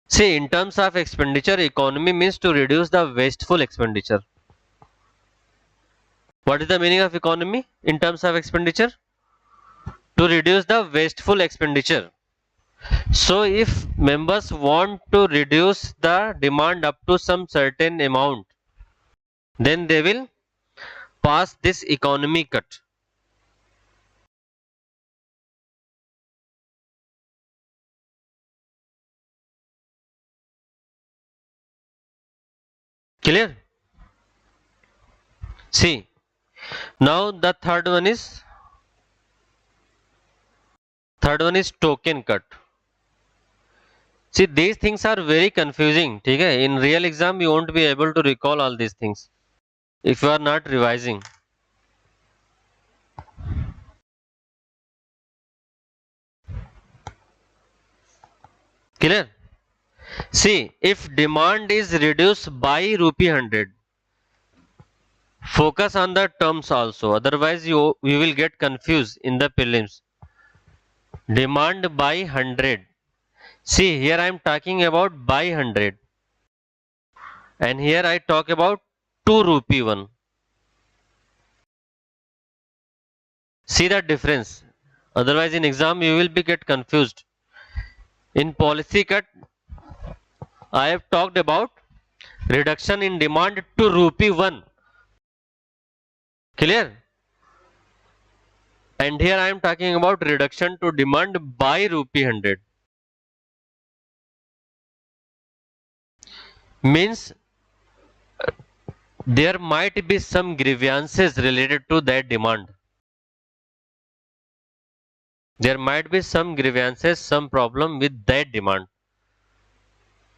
See, in terms of expenditure, economy means to reduce the wasteful expenditure. What is the meaning of economy in terms of expenditure? To reduce the wasteful expenditure. So, if members want to reduce the demand up to some certain amount, then they will pass this economy cut. Clear? See, now the third one is token cut. See, these things are very confusing. ठीक है? In real exam, you won't be able to recall all these things if you are not revising. Clear? See, if demand is reduced by rupee 100, focus on the terms also. Otherwise, you will get confused in the prelims. Demand by 100. See, here I am talking about by 100, and here I talk about 2 rupee one. See the difference. Otherwise, in exam you will be get confused. In policy cut, I have talked about reduction in demand to rupee 1. Clear? And here I am talking about reduction to demand by rupee 100. Means there might be some grievances related to that demand. There might be some grievances, some problem with that demand.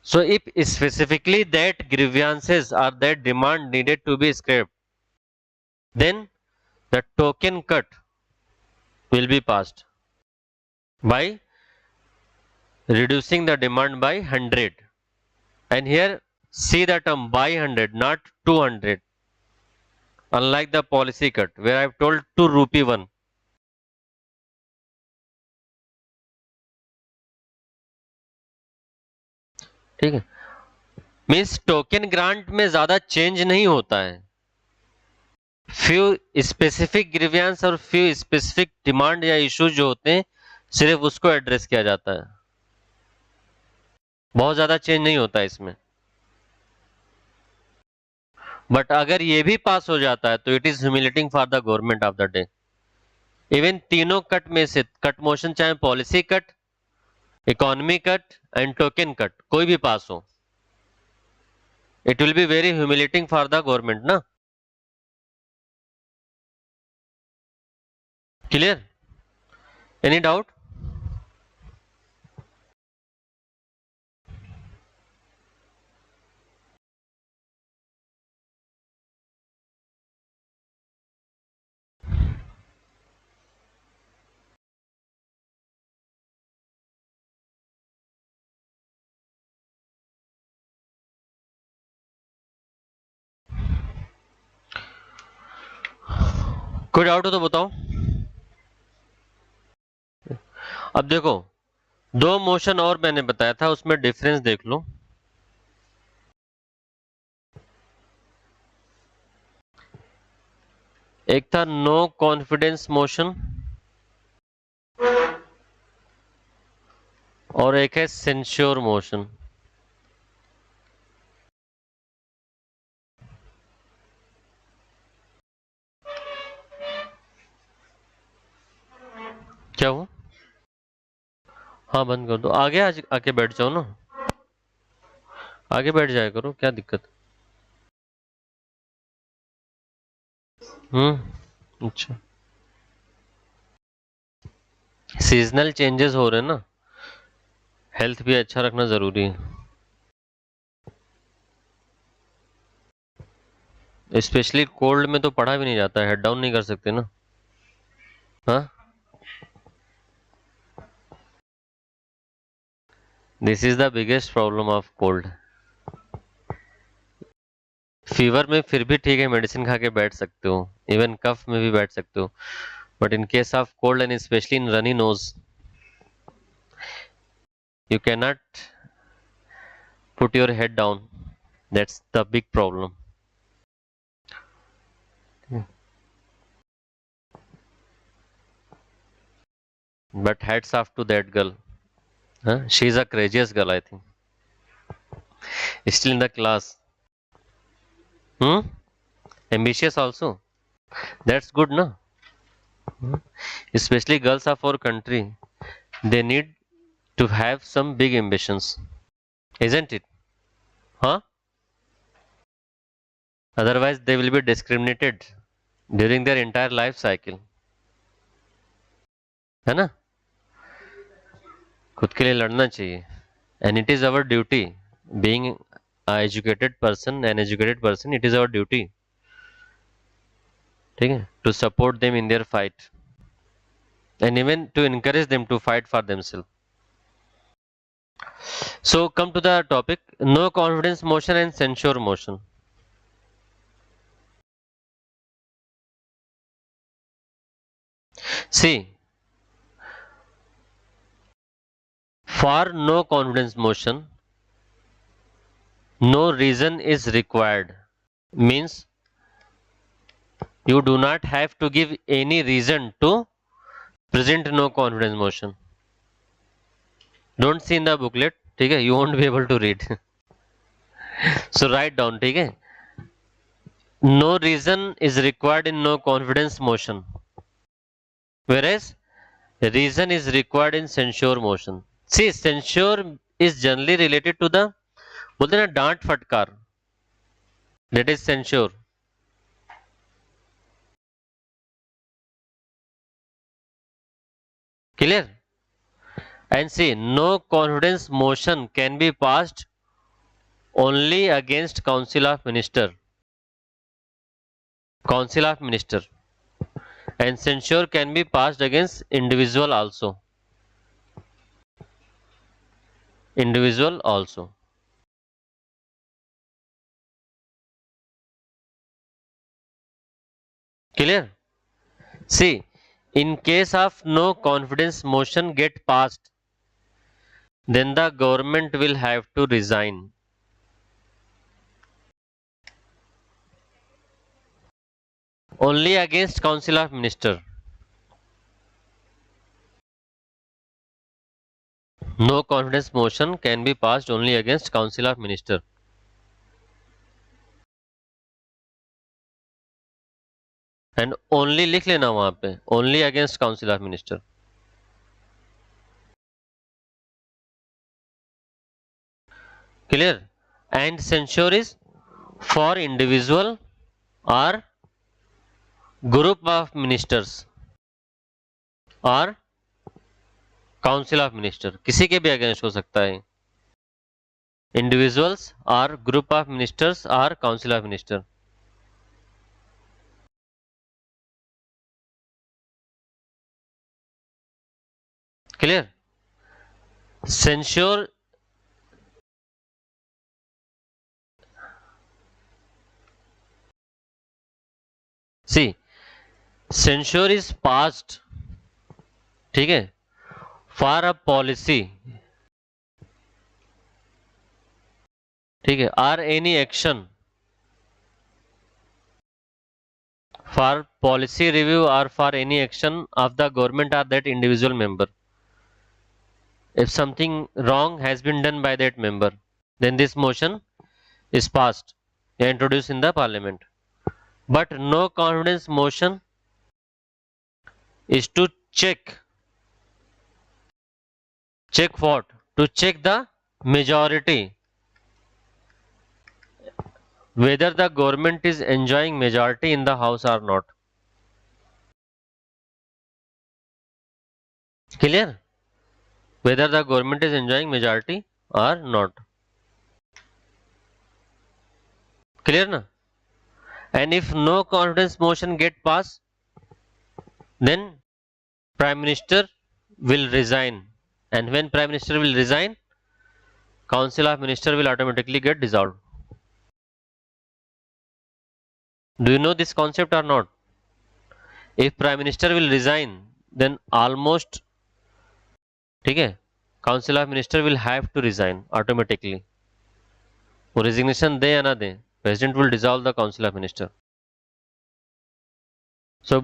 So if specifically that grievances or that demand needed to be scrapped, then the token cut will be passed by reducing the demand by 100. And here see the term by 100, not 200. Unlike the policy cut where I have told 2 rupee 1. ठीक है, means token grant में ज्यादा change नहीं होता है. Few specific grievance और few specific demand या issues जो होते हैं सिर्फ उसको एड्रेस किया जाता है, बहुत ज्यादा चेंज नहीं होता है इसमें. बट अगर ये भी पास हो जाता है तो it is humiliating for the government of the day. Even तीनों कट में से कट मोशन चाहे policy cut economy cut and token cut कोई भी पास हो, it will be very humiliating for the government ना. क्लियर? Any doubt? कोई doubt हो तो बताओ. अब देखो, दो मोशन और मैंने बताया था, उसमें डिफरेंस देख लो. एक था नो कॉन्फिडेंस मोशन और एक है सेंश्योर मोशन. क्या हुआ? हाँ बंद कर दो, आगे आज आके बैठ जाओ ना, आगे बैठ जाया करो, क्या दिक्कत? अच्छा. सीजनल चेंजेस हो रहे हैं ना, हेल्थ भी अच्छा रखना जरूरी है. स्पेशली कोल्ड में तो पढ़ा भी नहीं जाता, हेड डाउन नहीं कर सकते ना. हाँ, this is the biggest problem of cold. Fever में फिर भी ठीक है, मेडिसिन खा के बैठ सकते हो, इवन कफ में भी बैठ सकते हो, but in case of cold and specially in runny nose, you cannot put your head down. That's the big problem. But hats off to that girl. Huh? She's a courageous girl, I think. Still in the class. Hmm? Ambitious also. That's good, no? Especially girls of our country. They need to have some big ambitions. Isn't it? Huh? Otherwise, they will be discriminated during their entire life cycle. है ना? खुद के लिए लड़ना चाहिए. And it is our duty, being a educated person, an educated person, it is our duty, ठीक है, to support them in their fight and even to encourage them to fight for themselves. So come to the topic, no confidence motion and censure motion. See, for no confidence motion, no reason is required. Means you do not have to give any reason to present no confidence motion. Don't see in the booklet, ठीक है, you won't be able to read. So write down, ठीक है. No reason is required in no confidence motion, whereas reason is required in censure motion. See, censure is generally related to the, बोलते हैं ना, डांट फटकार, that is censure. Clear? And see, no confidence motion can be passed only against council of minister, council of minister, and censure can be passed against individual also, individual also. Clear? See, in case of no confidence motion get passed, then the government will have to resign. Only against council of minister. No confidence motion can be passed only against council of minister. And only लिख लेना वहां पे, only against council of minister. Clear? And censure is for individual or group of ministers or council of minister, किसी के भी against हो सकता है. इंडिविजुअल्स और ग्रुप ऑफ मिनिस्टर्स और council of minister. Clear? Censure see censure is passed, ठीक है, फॉर अ पॉलिसी, ठीक है, or any action for policy review or for any action of the government or that individual member. If something wrong has been done by that member, then this motion is passed and introduced in the parliament. But no confidence motion is to check what? To check the majority, whether the government is enjoying majority in the house or not. Clear? Whether the government is enjoying majority or not. Clear na? And if no confidence motion get passed, then prime minister will resign, and when prime minister will resign, council of minister will automatically get dissolved. Do you know this concept or not? If prime minister will resign, then almost, ठीक है, council of minister will have to resign automatically. वो resignation दे या ना दे, president will dissolve the council of minister. So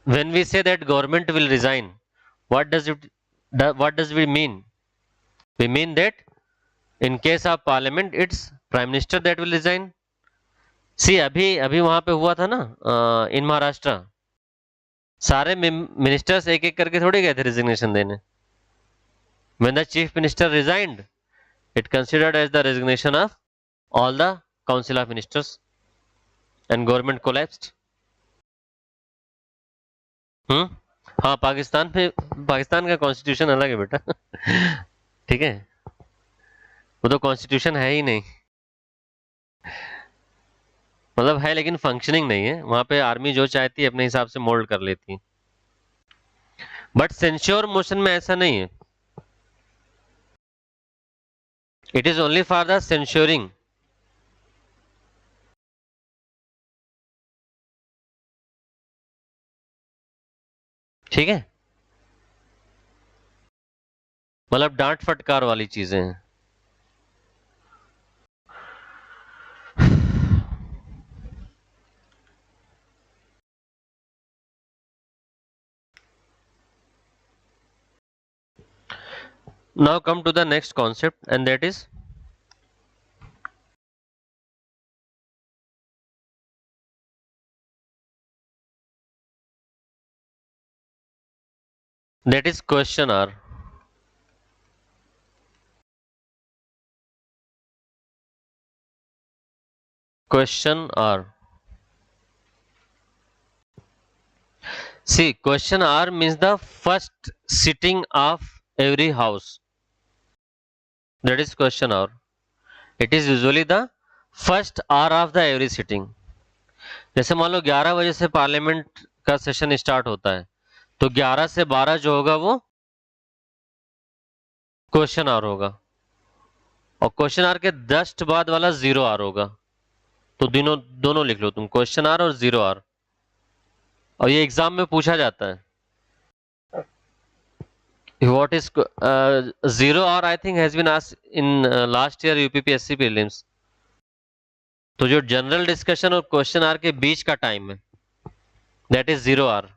when we say that government will resign, what does we mean? We mean that in case of parliament, it's prime minister that will resign. सी अभी अभी वहां पे हुआ था ना, इन महाराष्ट्र, सारे ministers एक एक करके थोड़े गए थे रेजिग्नेशन देने. When the chief minister resigned, it considered as the resignation of all the council of ministers and government collapsed. हाँ, पाकिस्तान में, पाकिस्तान का कॉन्स्टिट्यूशन अलग है बेटा. ठीक है, वो तो कॉन्स्टिट्यूशन है ही नहीं, मतलब है लेकिन फंक्शनिंग नहीं है. वहां पे आर्मी जो चाहती है अपने हिसाब से मोल्ड कर लेती है. बट सेंश्योर मोशन में ऐसा नहीं है. It is only for the censuring. ठीक है, मतलब डांट फटकार वाली चीजें हैं. Now come to the next concept, and that is question R. Question R. See, question R means the first sitting of every house. That is question R. It is usually the first hour of the every sitting. जैसे मान लो 11 बजे से parliament का session start होता है, तो 11 से 12 जो होगा वो क्वेश्चन आवर होगा, और क्वेश्चन आवर के जस्ट बाद वाला जीरो आवर होगा. तो दोनों लिख लो तुम, क्वेश्चन आवर और जीरो आवर. और ये एग्जाम में पूछा जाता है. What is zero hour? I think has been asked in last year UPPSC prelims. तो जो जनरल डिस्कशन और क्वेश्चन आवर के बीच का टाइम है, that is zero hour.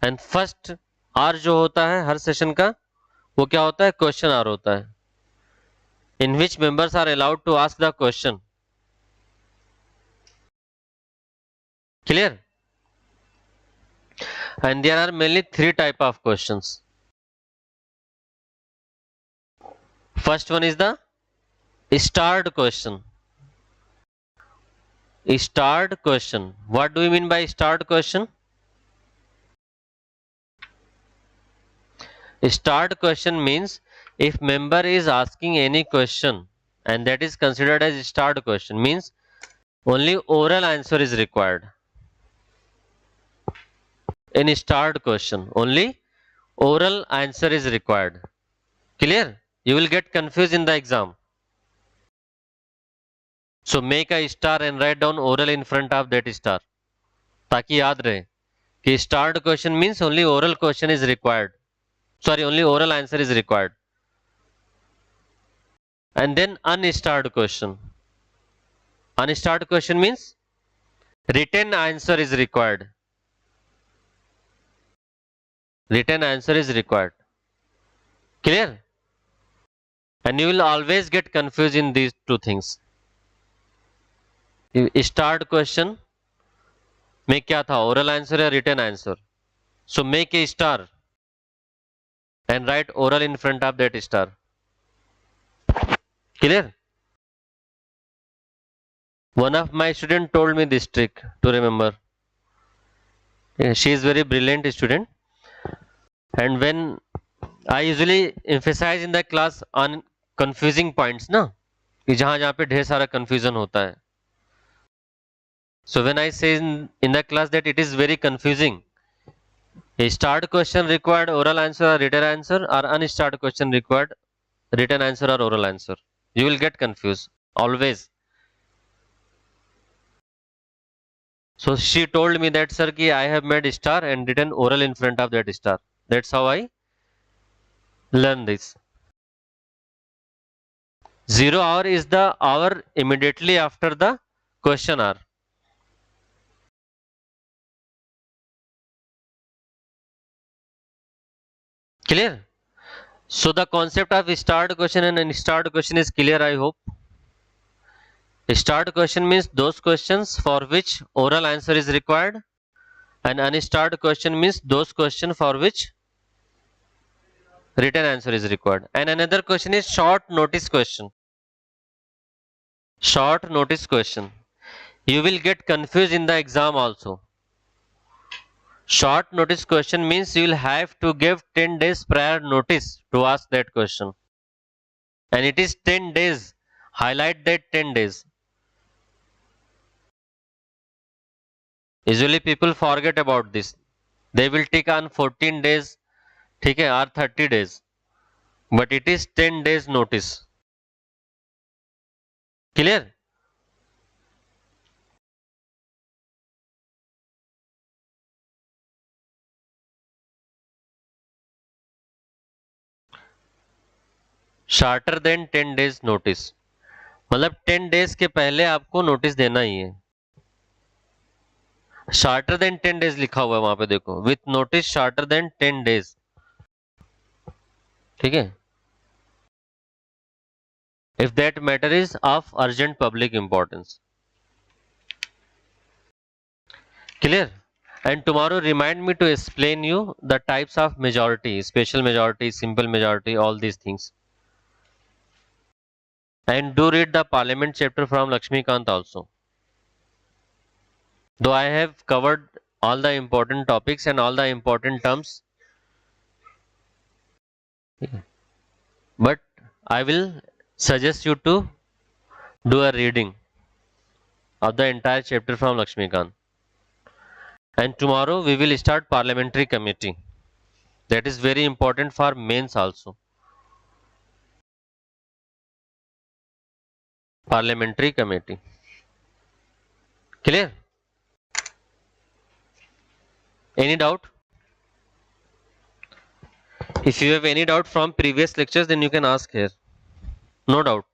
And first hour जो होता है हर सेशन का, वो क्या होता है? क्वेश्चन आवर होता है, in which members are allowed to ask the question. Clear? And there are mainly three type of questions. First one is the Starred question. Starred question. What do you mean by starred question? Starred question means if member is asking any question and that is considered as starred question, means only oral answer is required. In starred question, only oral answer is required. Clear? You will get confused in the exam. So make a star and write down oral in front of that star. ताकि याद रहे कि starred question means only oral question is required. Sorry, only oral answer is required. And then unstarred question. Unstarred question means written answer is required. Written answer is required. Clear? And you will always get confused in these two things. Starred question में क्या था, oral answer या written answer? So make a star and write oral in front of that star. Clear? One of my student told me this trick to remember. She is very brilliant student, and when I usually emphasize in the class on confusing points ना, कि जहाँ जहाँ पे ढेर सारा confusion होता है. So when I say in the class that it is very confusing, a start question required oral answer or written answer, or unstart question required written answer or oral answer. You will get confused always. So she told me that sir ki I have made star and written oral in front of that star. That's how I learn this. 0 hour is the hour immediately after the question hour. Clear? So the concept of start question and unstart question is clear, I hope. Start question means those questions for which oral answer is required, and unstart question means those questions for which written answer is required. And another question is short notice question. Short notice question. You will get confused in the exam also. Short notice question means you will have to give 10 days prior notice to ask that question. And it is 10 days. Highlight that 10 days. Usually people forget about this. They will take on 14 days, ठीक है, or 30 days. But it is 10 days notice. Clear? Shorter than 10 days notice. मतलब 10 days के पहले आपको notice देना ही है. Shorter than 10 days लिखा हुआ है वहां पे देखो, with notice shorter than 10 days. ठीक है? If that matter is of urgent public importance. Clear? And tomorrow remind me to explain you the types of majority, special majority, simple majority, all these things. And do read the parliament chapter from Lakshmikant also. Though I have covered all the important topics and all the important terms, but I will suggest you to do a reading of the entire chapter from Lakshmikant. And tomorrow we will start parliamentary committee. That is very important for mains also. Parliamentary committee. Clear? Any doubt? If you have any doubt from previous lectures, then you can ask here. No doubt.